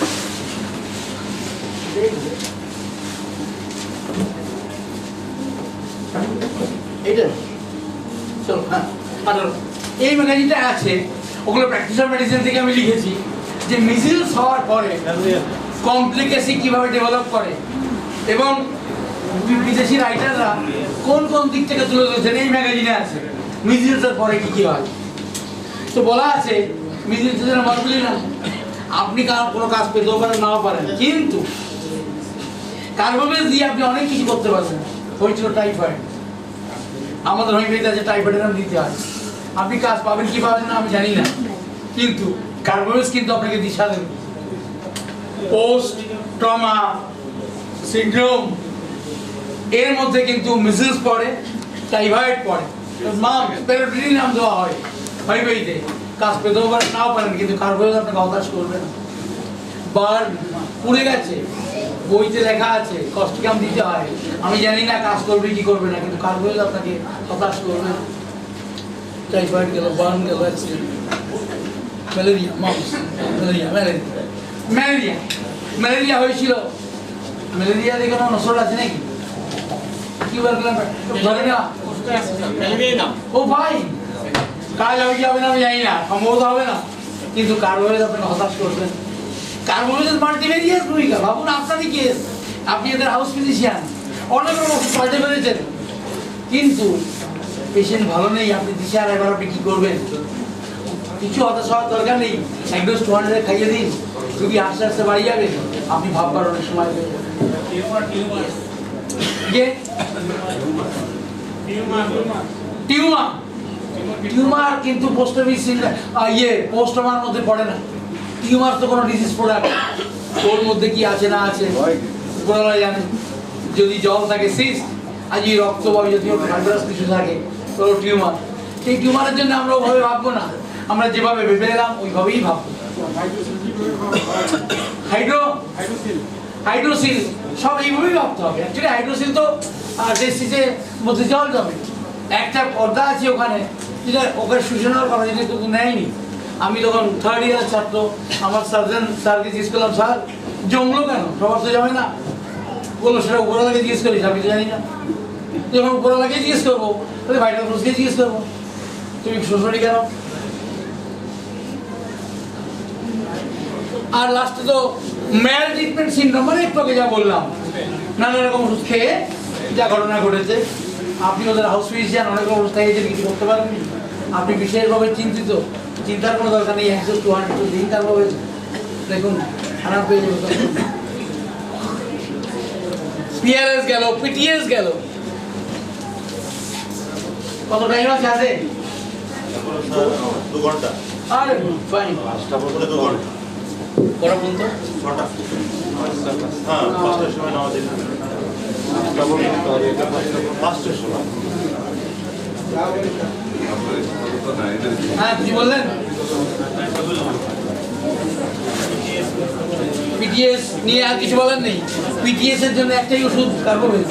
এইটা চলো, হ্যাঁ এই ম্যাগাজিনটা আছে, ওগুলো প্র্যাকটিসার মেডিসিন থেকে আমি লিখেছি যে মিসেলস হওয়ার পরে কমপ্লিকেসি কিভাবে ডেভেলপ করে, এবং বিদেশি রাইটাররা কোন কোন দিক থেকে তুলে ধরেছেন, এই ম্যাগাজিনে আছে মিসেলসের পরে কি কি হয়। তো বলা আছে মিসেলসের মতবলি না, আপনি কোনো কাজ পেতেও পারেন নাও পারেন, কিন্তু কার্বোমেজ দিয়ে আপনি অনেক কিছু করতে পারবেন। হয়েছিল টাইফয়েড, আমাদের হোমিওপ্যাথিতে আছে টাইফয়েডের নাম দিতে হয়, আপনি কাজ পাবেন কি পাবেন না আমি জানি না, কিন্তু কার্বোমেজ কিন্তু আপনাকে দিশা দেবে। পোস্ট ট্রমা সিনড্রোম এর মধ্যে কিন্তু মিসেলস পড়ে, টাইফয়েড পড়ে, পেরোটিন নাম দেওয়া হয় হোমিওপ্যাথিতে। কাজ পেতেও পারেন নাও পারেন, কিন্তু কার্বোমেজ আপনাকে হতাশ করবে না। বার্ন পুড়ে গেছে, বইতে লেখা আছে কস্টিকাম দিতে হয়। আমি জানি না কাজ করবে কি করবে না, কিন্তু কার্বোহাইড্রেট আপনাকে হতাশ করবে। টাইফয়েড গেল, বার্ন গেল, malaria, mouse malaria, malaria malaria হয়েছিল। ম্যালেরিয়া দেখে কোনো নসর আছে নাকি? কি বললাম ধরে না? ও ভাই কাজ হবে কি হবে না আমি জানি না, সম্ভবত হবে না, কিন্তু কার্বোহাইড্রেট আপনাকে হতাশ করবেন। কার্বোহাইড্রেট মাল্টিভেরিয়াস ভূমিকা। ভাবুন আপনারই কেস, আপনি এদের হাউস ফিজিশিয়ান, অনেক রকম ওষুধ পাল্টে ফেলেছেন, কিন্তু পেশেন্ট ভালো নেই, আপনি দিশে আর এবার আপনি কি করবেন? কিছু হতাশ হওয়ার দরকার নেই, এক ডোজ 200 খাইয়ে দিন, রুগী আস্তে আস্তে বাড়ি যাবে, আপনি ভাববার অনেক সময় পেয়ে যাবেন। টিউমার কিন্তু পোস্টমার মধ্যে পড়ে না। টিউমার তো কোনো ডিজিজ প্রোডাক্ট, ওর মধ্যে কি আছে না আছে ওরা জানে। যদি জল থাকে সিস্ট, আর যদি রক্ত বা যদি ফাইব্রাস কিছু থাকে তো টিউমার। সেই টিউমারের জন্য আমরা ওভাবে ভাববো না, আমরা যেভাবে ভেবে এলাম ওইভাবেই ভাববো। হাইড্রোসিল সব এইভাবেই ভাবতে হবে। অ্যাকচুয়ালি হাইড্রোসিল তো ডেসিসে মধ্যে জল জমে, একটা পর্দা আছে ওখানে, যেটা ওকে সূচনার করা, যেটা কিন্তু নেয়নি। আমি তখন 3rd ইয়ার ছাত্র, আমার সার্জন স্যারকে জিজ্ঞেস করলাম, স্যার জমলো কেন? সবার তো জমে না। বললো সেটা উপরওয়ালাকে জিজ্ঞেস করিস, আমি তো জানি না। যখন উপরওয়ালাকে জিজ্ঞেস করবো তাহলে ভাইটাল ফোর্সকে জিজ্ঞেস করবো, তুমি শোষণী কেন? আর লাস্টে তো ম্যাল ট্রিটমেন্ট সিনড্রোম, মানে একটু আগে যা বললাম, নানা রকম ওষুধ খেয়ে যা ঘটনা ঘটেছে। আপনি ওদের হাউস ফিজিশিয়ান, অনেক রকম ওষুধ খেয়েছেন, কিছু করতে পারেননি। আপনি বিশেষভাবে চিন্তিত, চিন্তার কোনো দরকার নেই। 100-200 দিন তারপরে দেখুন আরাম পেয়ে যাবে। পিআরএস গেল, পিটিএস গেল, কত টাইম আছে হাতে? 2 ঘন্টা। আরে ফাইন, 2 ঘন্টা। করা পর্যন্ত 6টা। হ্যাঁ, 5টার সময় নামাজ দিন। 5টার সময়। হ্যাঁ কি বললেন? পিটিএস নিয়ে আর কিছু বলেন নেই। পিটিএস এর জন্য একটাই ওষুধ, কার্বোভেজ।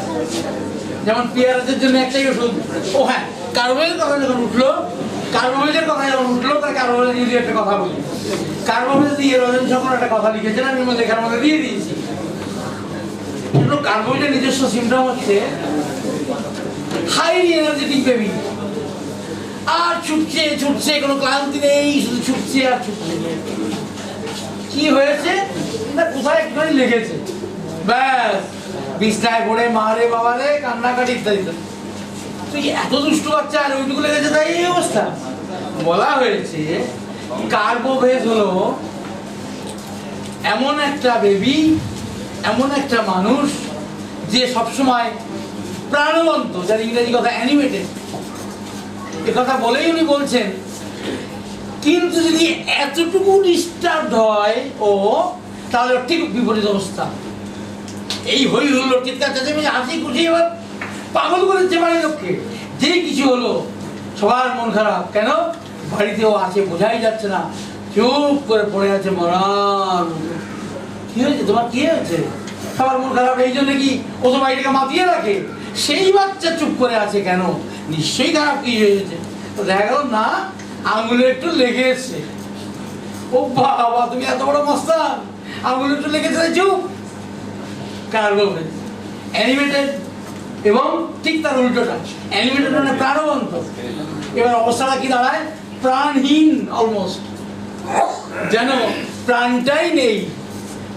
যেমন পিআরএস এর জন্য একটাই ওষুধ। ও হ্যাঁ, কার্বোভেজের কথা যখন উঠলো, তার কার্বোভেজ নিয়ে একটা কথা বলি। কার্বোভেজ দিয়ে রঞ্জন শঙ্কর একটা কথা লিখেছেন, আমি লেখার মধ্যে দিয়ে দিয়েছি। কার্বোভেজের নিজস্ব সিমটম হচ্ছে হাইলি এনার্জেটিক বেবি, আর ছুটছে, কোনো ক্লান্তি নেই, শুধু ছুটছে আর ছুটছে। কি হয়েছে না, কোথায় একটুখানি লেগেছে, ব্যাস বিছনায় পড়ে মারে বাবারে কান্নাকাটি ইত্যাদি। তুই এত দুষ্টু বাচ্চা, আর ওইটুকু লেগেছে, তাই এই অবস্থা। বলা হয়েছে কার্বোভেজ হলো এমন একটা বেবি, এমন একটা মানুষ যে সবসময় প্রাণবন্ত, যার ইংরেজি কথা অ্যানিমেটেড। এ কথা বলেই উনি বলছেন, কিন্তু যদি এতটুকু ডিস্টার্বড হয় ও, তাহলে ঠিক বিপরীত অবস্থা। এই হই হলো চিৎকার চেঁচামেচি হাসি খুশি এবার পাগল করেছে বাড়ির লোককে। যেই কিছু হলো সবার মন খারাপ। কেন? বাড়িতেও আছে, বোঝাই যাচ্ছে না, চুপ করে পড়ে আছে মরার। কি হয়েছে তোমার, কি হয়েছে? সবার মন খারাপ। এই জন্য কি ও তো বাড়িটাকে মাতিয়ে রাখে, সেই বাচ্চা চুপ করে আছে কেন? নিশ্চয়ই খারাপ কি হয়েছে। তো দেখা গেল না, আঙুলে একটু লেগে এসছে। ও বাবা, তুমি এত বড় মস্তান, আঙুলে একটু লেগেছে চুপ। কার্বোভেজ অ্যানিমেটেড, এবং ঠিক তার উল্টোটা, অ্যানিমেটেড মানে প্রাণবন্ত। এবার অবস্থাটা কি দাঁড়ায়? প্রাণহীন অলমোস্ট, যেন প্রাণটাই নেই।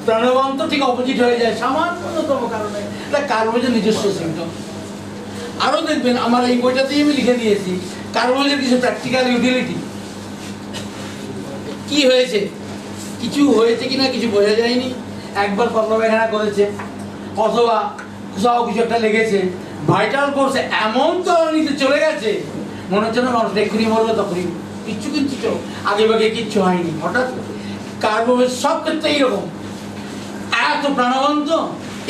প্রাণবন্ত ঠিক অপোজিট হয়ে যায় সামান্যতম কারণে। এটা কার্বোভেজের নিজস্ব সিমটম। আরো দেখবেন আমার এই বইটাতেই আমি লিখে দিয়েছি কার্বোভেজের কিছু প্র্যাকটিক্যাল ইউটিলিটি। কি হয়েছে, কিছু হয়েছে কিনা কিছু বোঝা যায়নি, একবার পাতলা করেছে, অথবা কোথাও কিছু একটা লেগেছে, ভাইটাল ফোর্স এমন তলানিতে চলে গেছে, মনে হচ্ছে না মানুষ এক্ষুনি মরবে, তখনই কিচ্ছু কিচ্ছু আগে বাগে কিচ্ছু হয়নি। হঠাৎ কার্বোভেজ সব ক্ষেত্রে এইরকম, এত প্রাণবন্ত,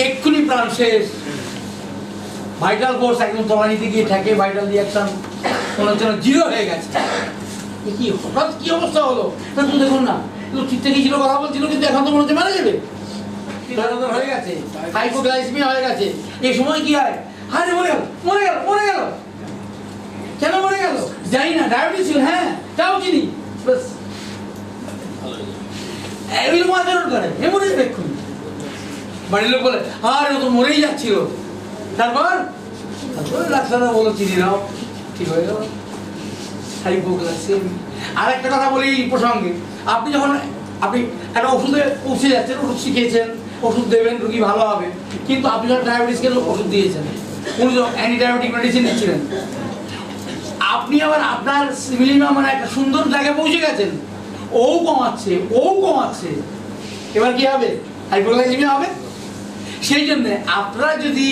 এক্ষুনি প্রাণ শেষ। ভাইটাল ফোর্স একদম তলানিতে গিয়ে ঠেকে, ভাইটাল রিয়াকশন মনে হচ্ছে না জিরো হয়ে গেছে। কি হঠাৎ কি অবস্থা হলো? তুমি দেখুন না, ঠিকঠাকই ছিল, কথা বলছিল, কিন্তু এখন তো মনে হচ্ছে মারা যাবে, হয়ে গেছে, হাইপোগ্লাইসেমিয়া হয়ে গেছে। এই সময় কি হয়? আরে মরে গেল, মরে গেল, মরে গেল। কেন মরে গেল জানি না, ডায়াবেটিস ছিল, হ্যাঁ তাও চিনি, বাস এরকম আচরণ করে, এ মরে যাবে এক্ষুনি। বাড়ির লোক বলে আর ও তো মরেই যাচ্ছিল, তারপর ডাক্তাররা বলো চিনি নাও, ঠিক হয়ে গেল। হাইপোগ্লাইসেমিয়া। আর একটা কথা বলি এই প্রসঙ্গে, আপনি যখন একটা ওষুধে পৌঁছে যাচ্ছেন, ওষুধ শিখিয়েছেন, ওষুধ দেবেন, রোগী ভালো হবে, কিন্তু আপনি যখন ডায়াবেটিসকে ওষুধ দিয়েছেন, উনি যখন অ্যান্টিডায়াবেটিক মেডিসিন দিচ্ছিলেন, আপনি আবার আপনার সিভিলিমা মানে একটা সুন্দর জায়গায় পৌঁছে গেছেন, ও কমাচ্ছে, এবার কি হবে? হাইপোগ্লাইসেমিয়া হবে। সেই জন্য আপনারা যদি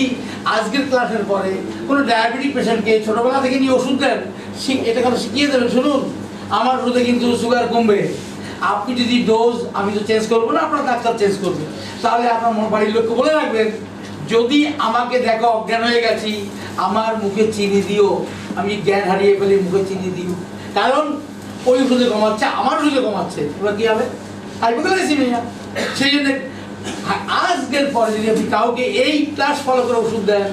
আজকের ক্লাসের পরে কোনো ডায়াবেটিক পেশেন্টকে ছোটবেলা থেকে নিয়ে ওষুধ দেন, এটা কেন শিখিয়ে দেবেন, শুনুন আমার ওষুধে কিন্তু সুগার কমবে, আপনি যদি ডোজ, আমি তো চেঞ্জ করবো না, আপনার ডাক্তার চেঞ্জ করবে, তাহলে আপনার বাড়ির লোককে বলে রাখবেন, যদি আমাকে দেখো অজ্ঞান হয়ে গেছি, আমার মুখে চিনি দিও, আমি জ্ঞান হারিয়ে ফেলে মুখে চিনি দিও, কারণ ওই ওষুধে কমাচ্ছে, আমার ওষুধে কমাচ্ছে, এবার কি হবে? হাইপোগ্লাইসেমিয়া। সেই জন্য আজকের পরে যদি আপনি কাউকে এই ক্লাস ফলো করে ওষুধ দেন,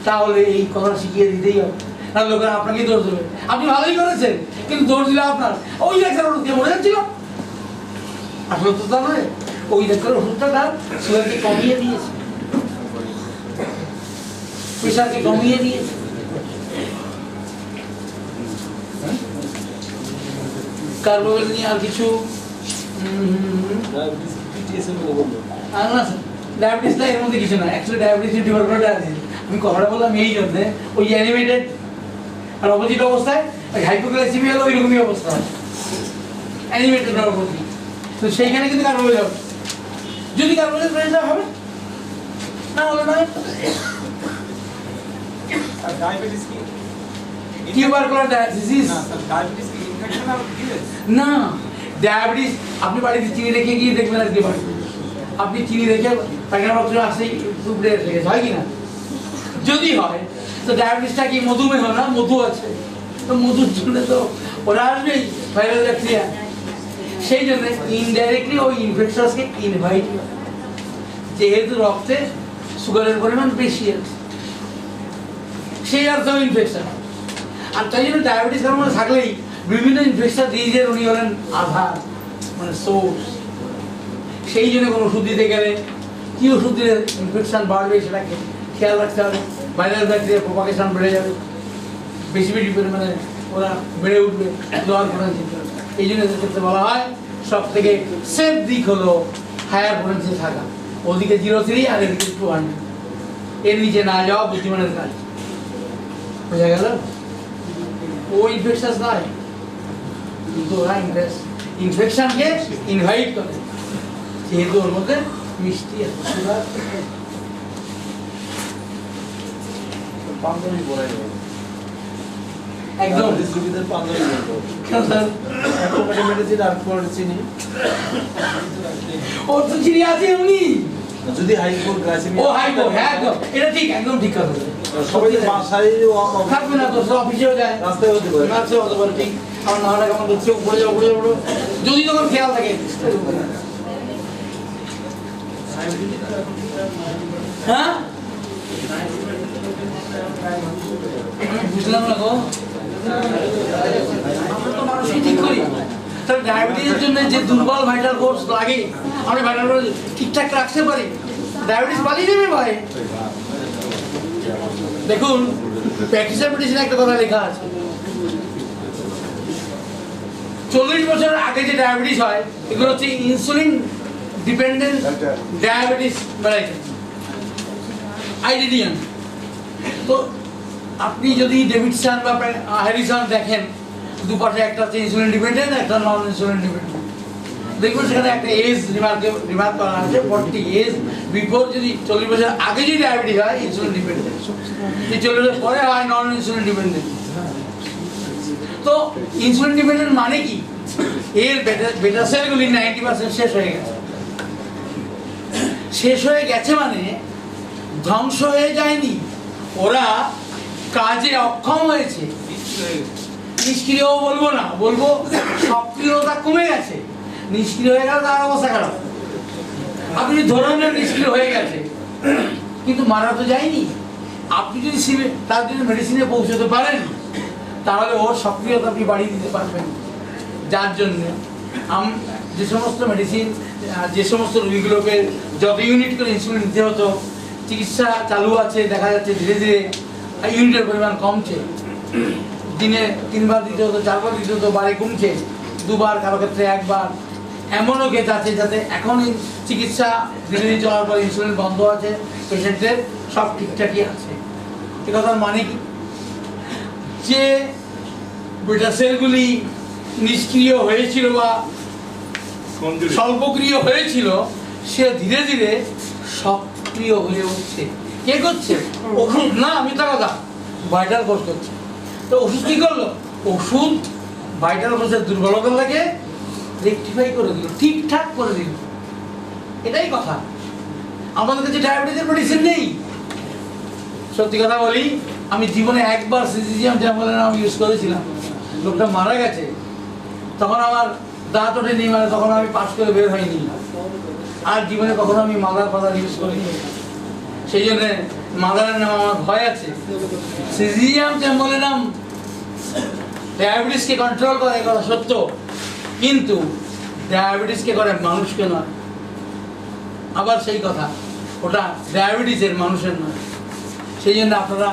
তাহলে এই কথা শিখিয়ে দিতেই হবে, না লোকেরা আপনাকেই দোষ দেবে। আপনি ভালোই করেছেন, কিন্তু দোষ দিলে আপনার ওই ডাক্তার ওষুধ দিয়ে মরে যাচ্ছিল, আসলে তো তা নয়, ওই ডাক্তারের ওষুধটা তার সুগারকে কমিয়ে দিয়েছে, প্রেশারকে কমিয়ে দিয়েছে। কার্বোহাইড্রেট নিয়ে আর কিছু ডায়াবেটিসটা এর মধ্যে কিছু না, অ্যাকচুয়ালি ডায়াবেটিস টিউবারকুলোসিস, আমি কথাটা বললাম এই জন্য, ওই অ্যানিমেটেড আর অপোজিট অবস্থায় ওই হাইপোগ্লাইসেমিয়া হলো ওইরকমই অবস্থা, অ্যানিমেটেড আর অপোজিট, তো সেইখানে কিন্তু কার্বোহাইড্রেট, যদি কার্বোহাইড্রেট প্রেশার হবে না হলে নয়। আর ডায়াবেটিস কি? টিউবারকুলোসিস না স্যার, ডায়াবেটিস কি ইনফেকশন আর ডিজিজ? না, ডায়াবেটিস আপনি বাড়িতে চিনি রেখে গিয়ে দেখবেন, আজকে বাড়িতে আপনি চিনি রেখে পায়খানা বক্স আসেই টুকরে রেখেছে, হয় কি না? যদি হয় তো ডায়াবেটিসটা কি মধুমেহ না? মধু আছে, তো মধুর জন্য তো ওরা আসবেই, ভাইরাল ব্যাকটেরিয়া, সেই জন্য ইনডাইরেক্টলি ওই ইনফেকশনকে ইনভাইট করে, যেহেতু রক্তে সুগারের পরিমাণ বেশি আছে, সেই অর্থ ইনফেকশন। আর তাই জন্য ডায়াবেটিস কারণে থাকলেই বিভিন্ন ইনফেকশন ডিজিজের উনি হলেন আধার, মানে সোর্স। সেই জন্য কোনো ওষুধ দিতে গেলে কি ওষুধ দিলে ইনফেকশন বাড়বে সেটাকে খেয়াল রাখতে হবে, ভাইরাল ব্যাকটেরিয়া প্রপাগেশন বেড়ে যাবে, বেশি বেশি পরিমাণে ওরা বেড়ে উঠবে, লোয়ার পোটেন্সিয়াল। এই জন্য ক্ষেত্রে বলা হয় সব থেকে সেফ দিক হলো হায়ার পোটেন্সিয়াল থাকা, ওদিকে 0.3 আর এদিকে 200, এর নিচে না যাওয়া বুদ্ধিমানের কাজ, বোঝা গেল? ও ইনফেকশন নয়, কিন্তু ওরা ইনফেকশনকে ইনভাইট করে, যেহেতু ওর মধ্যে মিষ্টি আছে, সুগার। একদম ওর তো চিনি আছে এমনি, যদি হাইপোগ্লাইসেমিয়া ও হাইপো, হ্যাঁ একদম, এটা ঠিক, একদম ঠিক কথা। সবাই বাসায় থাকবে না তো, সব অফিসেও যায়, রাস্তায় হতে পারে, রাস্তায় হতে পারে, ঠিক। আমার নাহলে কেমন হচ্ছে, উপরে যাও, উপরে যাবো, যদি তখন খেয়াল থাকে। হ্যাঁ বুঝলাম না গো, আমরা তো মানুষকে ঠিক করি, তাহলে ডায়াবেটিসের জন্য যে দুর্বল ভাইটাল ফোর্স লাগে, আমরা ভাইটাল ফোর্স ঠিকঠাক রাখতে পারি, ডায়াবেটিস পালিয়ে যাবে ভাই। দেখুন প্র্যাকটিসের মেডিসিনে একটা কথা লেখা আছে, 40 বছরের আগে যে ডায়াবেটিস হয় এগুলো হচ্ছে ইনসুলিন ডিপেন্ডেন্ট ডায়াবেটিস ভ্যারাইটিস, আইডিডিয়ান। তো আপনি যদি ডেভিডসন বা হ্যারিসন দেখেন, দুপাশে একটা হচ্ছে ইনসুলিন ডিপেন্ডেন্ট, একটা নন ইনসুলিন ডিপেন্ডেন্ট, দেখবেন সেখানে একটা এজ রিমার্ক করা আছে, 40 এজ বিফোর, যদি 40 বছর আগে যদি ডায়াবেটিস হয় ইনসুলিন ডিপেন্ডেন্ট, 40 বছর পরে হয় নন ইনসুলিন ডিপেন্ডেন্ট। তো ইনসুলিন ডিপেন্ডেন্ট মানে কি? এর বেটা সেলগুলি 90% শেষ হয়ে গেছে, শেষ হয়ে গেছে মানে ধ্বংস হয়ে যায়নি, ওরা কাজে অক্ষম হয়েছে, নিষ্ক্রিয়ও বলবো না, বলবো সক্রিয়তা কমে গেছে। নিষ্ক্রিয় হয়ে গেলে তার অবস্থা খারাপ। আপনি ধরুন নিষ্ক্রিয় হয়ে গেছে, কিন্তু মারা তো যায়নি। আপনি যদি তার জন্য মেডিসিনে পৌঁছতে পারেন, তাহলে ওর সক্রিয়তা আপনি বাড়িয়ে দিতে পারবেন। যার জন্য যে সমস্ত মেডিসিন, যে সমস্ত রোগীগুলোকে যত ইউনিট করে ইনসুলিন দিতে হতো, চিকিৎসা চালু আছে, দেখা যাচ্ছে ধীরে ধীরে ইউনিটের পরিমাণ কমছে। দিনে 3 বার দিতে হতো, 4 বার দিতে হতো, বারে কমছে, 2 বার, কারো ক্ষেত্রে 1 বার। এমনও কেস আছে যাতে এখন চিকিৎসা ধীরে ধীরে চলার পর ইনসুলিন বন্ধ আছে, পেশেন্টের সব ঠিকঠাকই আছে। এ কথার মানে কি, যে বেটা সেলগুলি নিষ্ক্রিয় হয়েছিল বা স্বল্পক্রিয় হয়েছিল, সে ধীরে ধীরে সক্রিয় হয়ে উঠছে। কে করছে? ওষুধ না, মিথ্যা কথা, ভাইটাল কোর্স করছে। তো ওষুধ কি করলো? ওষুধ ভাইটাল কোর্সের দুর্বলতাটাকে রেকটিফাই করে দিল, ঠিকঠাক করে দিল। এটাই কথা। আমাদের কাছে ডায়াবেটিসের মেডিসিন নেই। সত্যি কথা বলি, আমি জীবনে একবার সিজিজিএম ট্যাবলেট ইউজ করেছিলাম, লোকটা মারা গেছে। তখন আমার দাঁত ওঠেনি, মানে তখন আমি পাস করে বের হয়নি। আর জীবনে কখনো আমি মাদার ফাদার ইউজ করিনি। সেই জন্য মাদারের নাম আমার ভয় আছে। সিজিজিএম ট্যাবলেট ডায়াবেটিসকে কন্ট্রোল করে, কথা সত্য, কিন্তু ডায়াবেটিসকে করে মানুষকে নয়। আবার সেই কথা, ওটা ডায়াবেটিসের, মানুষের নয়। সেই জন্য আপনারা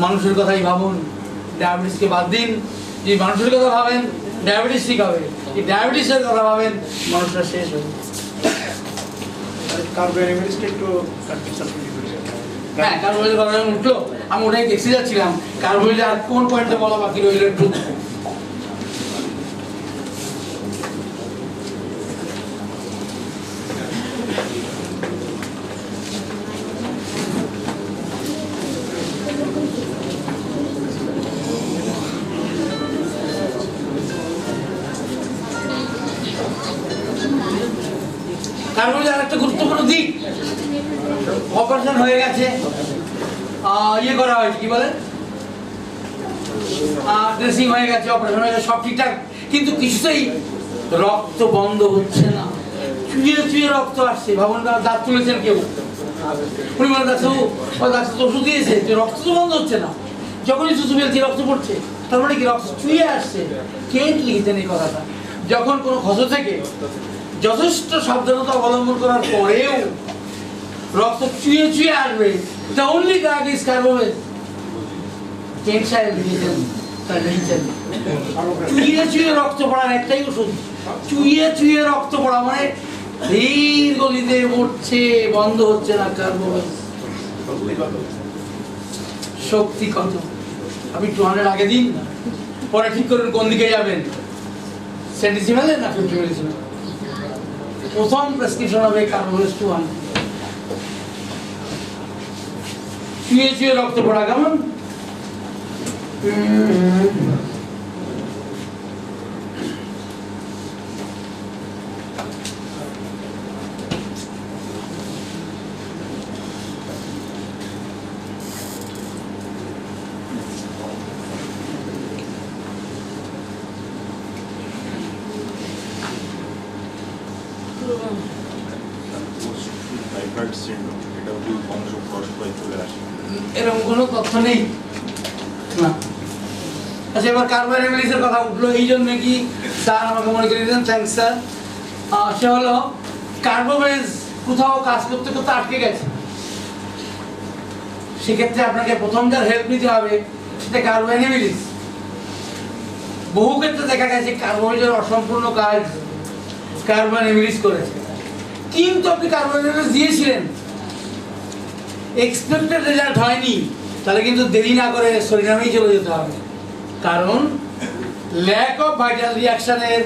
মানুষের কথাই ভাবুন, ডায়াবেটিসকে বাদ দিন। যদি মানুষের কথা ভাবেন, ডায়াবেটিস ঠিক হবে। যদি ডায়াবেটিসের কথা ভাবেন, মানুষটা শেষ হবে। হ্যাঁ, কার্বোহাইড্রেট কথা উঠলো, আমি ওটাই দেখতে যাচ্ছিলাম। কার্বোহাইড্রেট আর কোন পয়েন্টে বলা বাকি রইল একটু। কার্বোহাইড্রেট আরেকটা গুরুত্বপূর্ণ দিক, অপারেশন হয়ে গেছে, ইয়ে করা হয়েছে, কি বলে, ড্রেসিং হয়ে গেছে, অপারেশন হয়ে গেছে, সব ঠিকঠাক, কিন্তু কিছুতেই রক্ত বন্ধ হচ্ছে না। চুয়ে চুয়ে রক্ত আসছে। ভাবুন, দাঁত তুলেছেন কেউ, উনি বলে ডাক্তারবাবু, ডাক্তার তো ওষুধ দিয়েছে, যে রক্ত তো বন্ধ হচ্ছে না। যখনই সুসু ফেলছি রক্ত পড়ছে, তার মানে কি রক্ত চুয়ে আসছে। কে লিখেছেন এই কথাটা? যখন কোনো ক্ষত থেকে যথেষ্ট সাবধানতা অবলম্বন করার পরেও রক্ত চুয়ে চুয়ে আসবে, the only drug is carbamazepine. কেন সাহেব লিখেছেন, তার লিখেছেন চুয়ে চুয়ে রক্ত পড়ার একটাই ওষুধ। চুয়ে চুয়ে রক্ত পড়া মানে ধীর গতিতে উঠছে, বন্ধ হচ্ছে না। কার্বোহাইড্রেট শক্তি কত? আপনি 200 আগে দিন, পরে ঠিক করুন কোন দিকে যাবেন, সেন্টিসিমেলে না 50 মিলিসিমেল। প্রথম প্রেসক্রিপশন হবে কার্বোহাইড্রেট 200। চুয়ে চুয়ে রক্ত পড়া কেমন? এরকম কোনো তথ্য নেই না। আচ্ছা, এবার কার্বোহাইড্রেটের কথা উঠলো, এই জন্য কি স্যার আমাকে মনে করে দিলেন, থ্যাংকস স্যার। সে হলো কার্বোভেজ কোথাও কাজ করতে করতে আটকে গেছে, সেক্ষেত্রে আপনাকে প্রথম যার হেল্প নিতে হবে সেটা কার্বোহাইড্রেট। বহু ক্ষেত্রে দেখা গেছে কার্বোহাইড্রেট অসম্পূর্ণ কাজ কার্বোহাইড্রেট করেছে, কিন্তু আপনি কার্বোহাইড্রেট দিয়েছিলেন, এক্সপেক্টেড রেজাল্ট হয়নি, তাহলে কিন্তু দেরি না করে শরীরামেই চলে যেতে হবে। কারণ ল্যাক অফ ভাইটাল রিয়াকশনের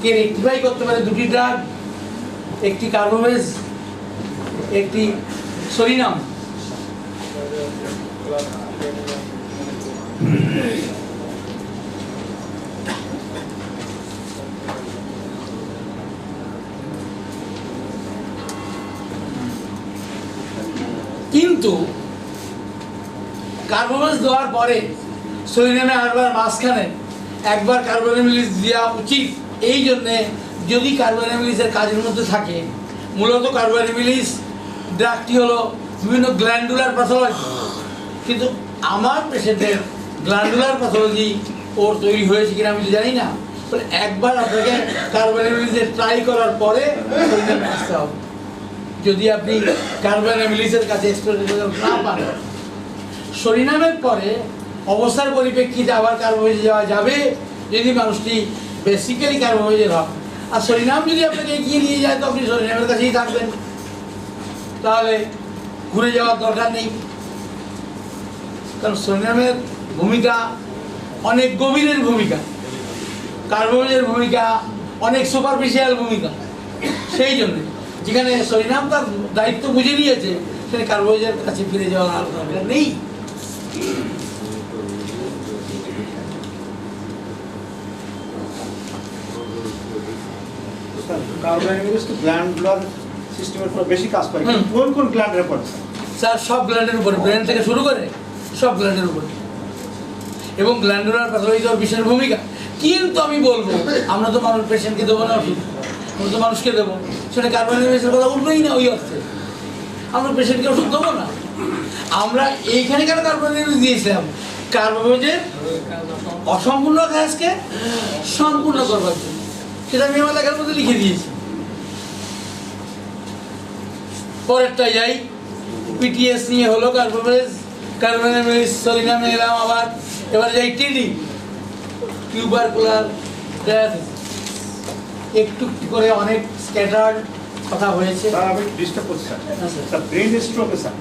কে রেক্টিফাই করতে পারে দুটি ড্রাগ, একটি কার্বোভেজ, একটি সরিনাম। কিন্তু কার্বোভেজ দেওয়ার পরে সরিনামে আসবার মাঝখানে একবার কার্বোনিমিলিস দেওয়া উচিত। এই জন্যে যদি কার্বোনিমিলিসের কাজের মধ্যে থাকে, মূলত কার্বোনিমিলিস ড্রাগটি হলো বিভিন্ন গ্ল্যান্ডুলার প্যাথোলজি, কিন্তু আমার পেশেন্টের গ্ল্যান্ডুলার প্যাথোলজি ওর তৈরি হয়েছে কিনা আমি তো জানি না। বলে একবার আপনাকে কার্বোনিমিলিসের ট্রাই করার পরে সরিনামে আসতে হবে। যদি আপনি কার্বোনিমিলিসের কাছে এক্সপেরিমেন্ট না পান, সরিনামের পরে অবস্থার পরিপ্রেক্ষিতে আবার কার্বোহাইড্রেট যাওয়া যাবে যদি মানুষটি বেসিক্যালি কার্বোহাইড্রেট হয়। আর সরিনাম যদি আপনাকে এগিয়ে নিয়ে যায় তো আপনি সরিনামের কাছেই থাকবেন, তাহলে ঘুরে যাওয়ার দরকার নেই। কারণ সরিনামের ভূমিকা অনেক গভীরের ভূমিকা, কার্বোহাইড্রেটের ভূমিকা অনেক সুপারফিশিয়াল ভূমিকা। সেই জন্য যেখানে সরিনাম তার দায়িত্ব বুঝে নিয়েছে সেখানে কার্বোহাইড্রেটের কাছে ফিরে যাওয়ার আর দরকার নেই। কার্বোনিমিলিস তো গ্ল্যান্ডুলার সিস্টেমের উপর বেশি কাজ করে, কোন কোন গ্ল্যান্ডের উপর? স্যার সব গ্ল্যান্ডের উপরে, ব্রেন থেকে শুরু করে সব গ্ল্যান্ডের উপরে, এবং গ্ল্যান্ডুলার প্যাথোলজি ওর বিশেষ ভূমিকা। কিন্তু আমি বলবো আমরা তো মানুষ পেশেন্টকে দেবো না ওষুধ, আমরা তো মানুষকে দেবো, সেটা কার্বোনিমিলিসের কথা উঠবেই না। ওই অর্থে আমরা পেশেন্টকে ওষুধ দেবো না। আমরা এইখানে কেন কার্বোনিমিলিস দিয়েছিলাম? কার্বোহাইড্রেট অসম্পূর্ণ কাজকে সম্পূর্ণ করবার জন্য, সেটা আমি আমার লেখার মধ্যে লিখে দিয়েছি। পরেরটা যাই, পিটিএস নিয়ে হলো কার্বোনিমিলিস সরিনামে এলাম। আবার এবার যাই টিডি, টিউবারকুলার ডায়াথিস। একটু একটু করে অনেক স্ক্যাটার্ড কথা হয়েছে। স্যার আমি ডিস্টার্ব করছি স্যার। স্যার ব্রেন স্ট্রোকে স্যার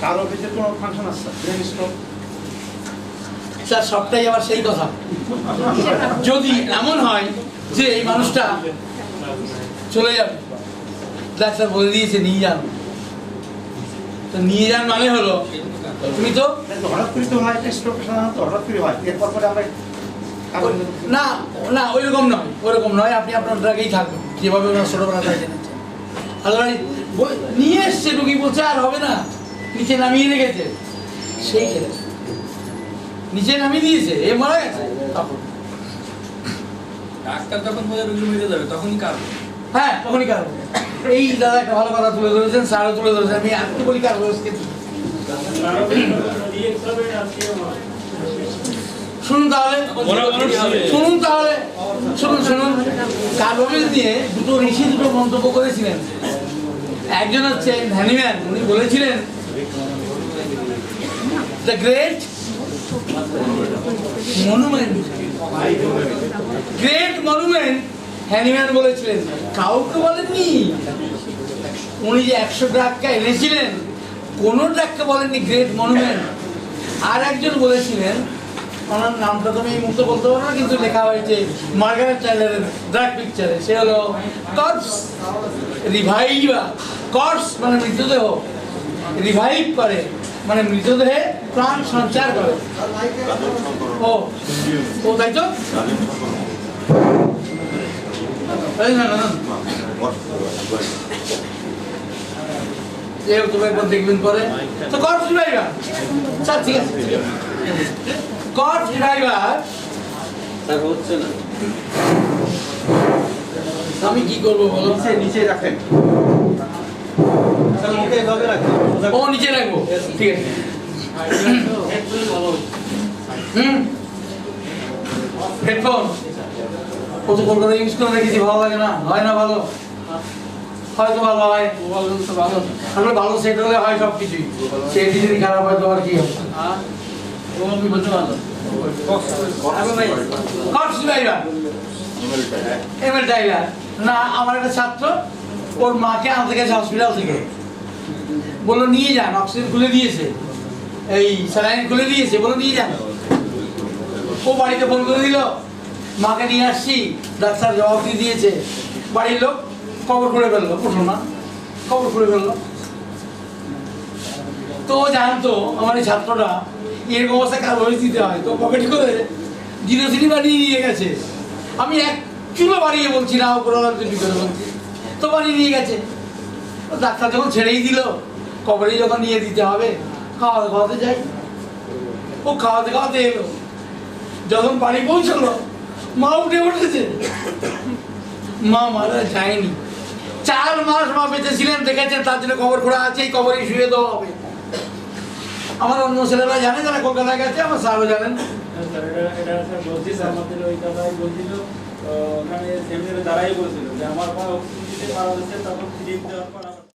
কার্বোহাইড্রেটের কোনো ফাংশন আছে স্যার? ব্রেন স্ট্রোক স্যার সবটাই আবার সেই কথা। যদি এমন হয় যে এই মানুষটা চলে যাবে, ডাক্তার বলে দিয়েছে নিয়ে যান, তো নিয়ে যান মানে হলো তুমি তো হঠাৎ করে তো হয়, একটা স্ট্রোক সাধারণত হঠাৎ করে হয়, এরপর পরে আমরা না না ওইরকম নয়, ওইরকম নয়। আপনি আপনার ড্রাগেই থাকবেন যেভাবে ওনার ছোটোবেলা থেকে জেনেছেন। আদারওয়াইজ নিয়ে এসছে রুগী বলছে আর হবে না, নিচে নামিয়ে রেখেছে, সেই ক্ষেত্রে নিচে নামিয়ে দিয়েছে, এ মারা গেছে, তখন ডাক্তার যখন বলে রোগী মেরে যাবে তখনই কারণ। হ্যাঁ তখনই কারণ। এই দাদা একটা ভালো কথা তুলে ধরেছেন, স্যারও তুলে ধরেছেন। আমি একটু বলি কার্বোহাইড্রেটকে শুনুন তাহলে, শুনুন তাহলে, শুনুন শুনুন। কার্বোহাইড্রেট নিয়ে দুটো ঋষি দুটো মন্তব্য করেছিলেন। একজন হচ্ছে হ্যানিম্যান, উনি বলেছিলেন the great monument, great monument Hahnemann বলেছিলেন, কাউকে বলেননি। উনি যে 100 ড্রাগকে এনেছিলেন কোনো ড্রাগকে বলেননি গ্রেট মনুমেন্ট। আর একজন বলেছিলেন, ওনার নামটা তো আমি এই মুহূর্তে বলতে পারবো না, কিন্তু লেখা হয়েছে মার্গারেট টাইলারের ড্রাগ পিকচারে, সে হলো কর্পস রিভাইভা। কর্পস মানে মৃতদেহ, রিভাইভ করে মানে মৃতদেহে প্রাণ সঞ্চার করে। ও ও তাই তো, তুমি একবার দেখবেন পরে। তো কর্পস রিভাইভার, স্যার ঠিক আছে, কর্পস রিভাইভার আমি কি করবো বলো? নিচে রাখেন, ও নিচে রাখবো, ঠিক আছে। হেডফোন কত কলকাতা ইউজ করে রেখেছি, ভালো লাগে না? হয় না ভালো? হয়তো ভালো হয়, আসলে ভালো সেট হলে হয় সব কিছুই। সেট যদি খারাপ হয় তো আর কি হবে? এমএল টাইলার না, আমার একটা ছাত্র ওর মাকে আনতে গেছে হসপিটাল থেকে, বললো নিয়ে যান, অক্সিজেন খুলে দিয়েছে, এই স্যালাইন খুলে দিয়েছে, বলো নিয়ে যান। ও বাড়িতে ফোন করে দিল, মাকে নিয়ে আসছি, ডাক্তার জবাব দিয়ে দিয়েছে। বাড়ির লোক খবর করে ফেললো, বুঝলো না, খবর করে ফেললো। তো ও জানতো আমার এই ছাত্রটা এরকম অবস্থায় কার্বোহাইড্রেট দিতে হয়, তো পকেট করে জিরোসিটি বানিয়ে নিয়ে গেছে। আমি এক চুলো বাড়িয়ে বলছি না, ভিতরে বলছি, তো বানিয়ে নিয়ে গেছে। ডাক্তার যখন ছেড়েই দিল, কবরেই যখন নিয়ে দিতে হবে, খাওয়াতে খাওয়াতে যাই। ও খাওয়াতে খাওয়াতে এলো, যখন বাড়ি পৌঁছলো মা উঠে উঠেছে, মা মারা যায়নি। 4 মাস মা বেঁচে ছিলেন, দেখেছেন, তার জন্য কবর খোঁড়া আছে, এই কবরে শুয়ে দেওয়া হবে। আমার অন্য ছেলেরা জানে, যারা কলকাতায় গেছে, আমার স্যারও জানেন। এটা স্যার বলছিল আমাদের ওই কথাই বলছিল, ওখানে সেমিনারে দাঁড়াই বলছিল যে আমার পা অক্সিজেন দিতে পারা যাচ্ছে, তখন ফিরিয়ে দেওয়ার পর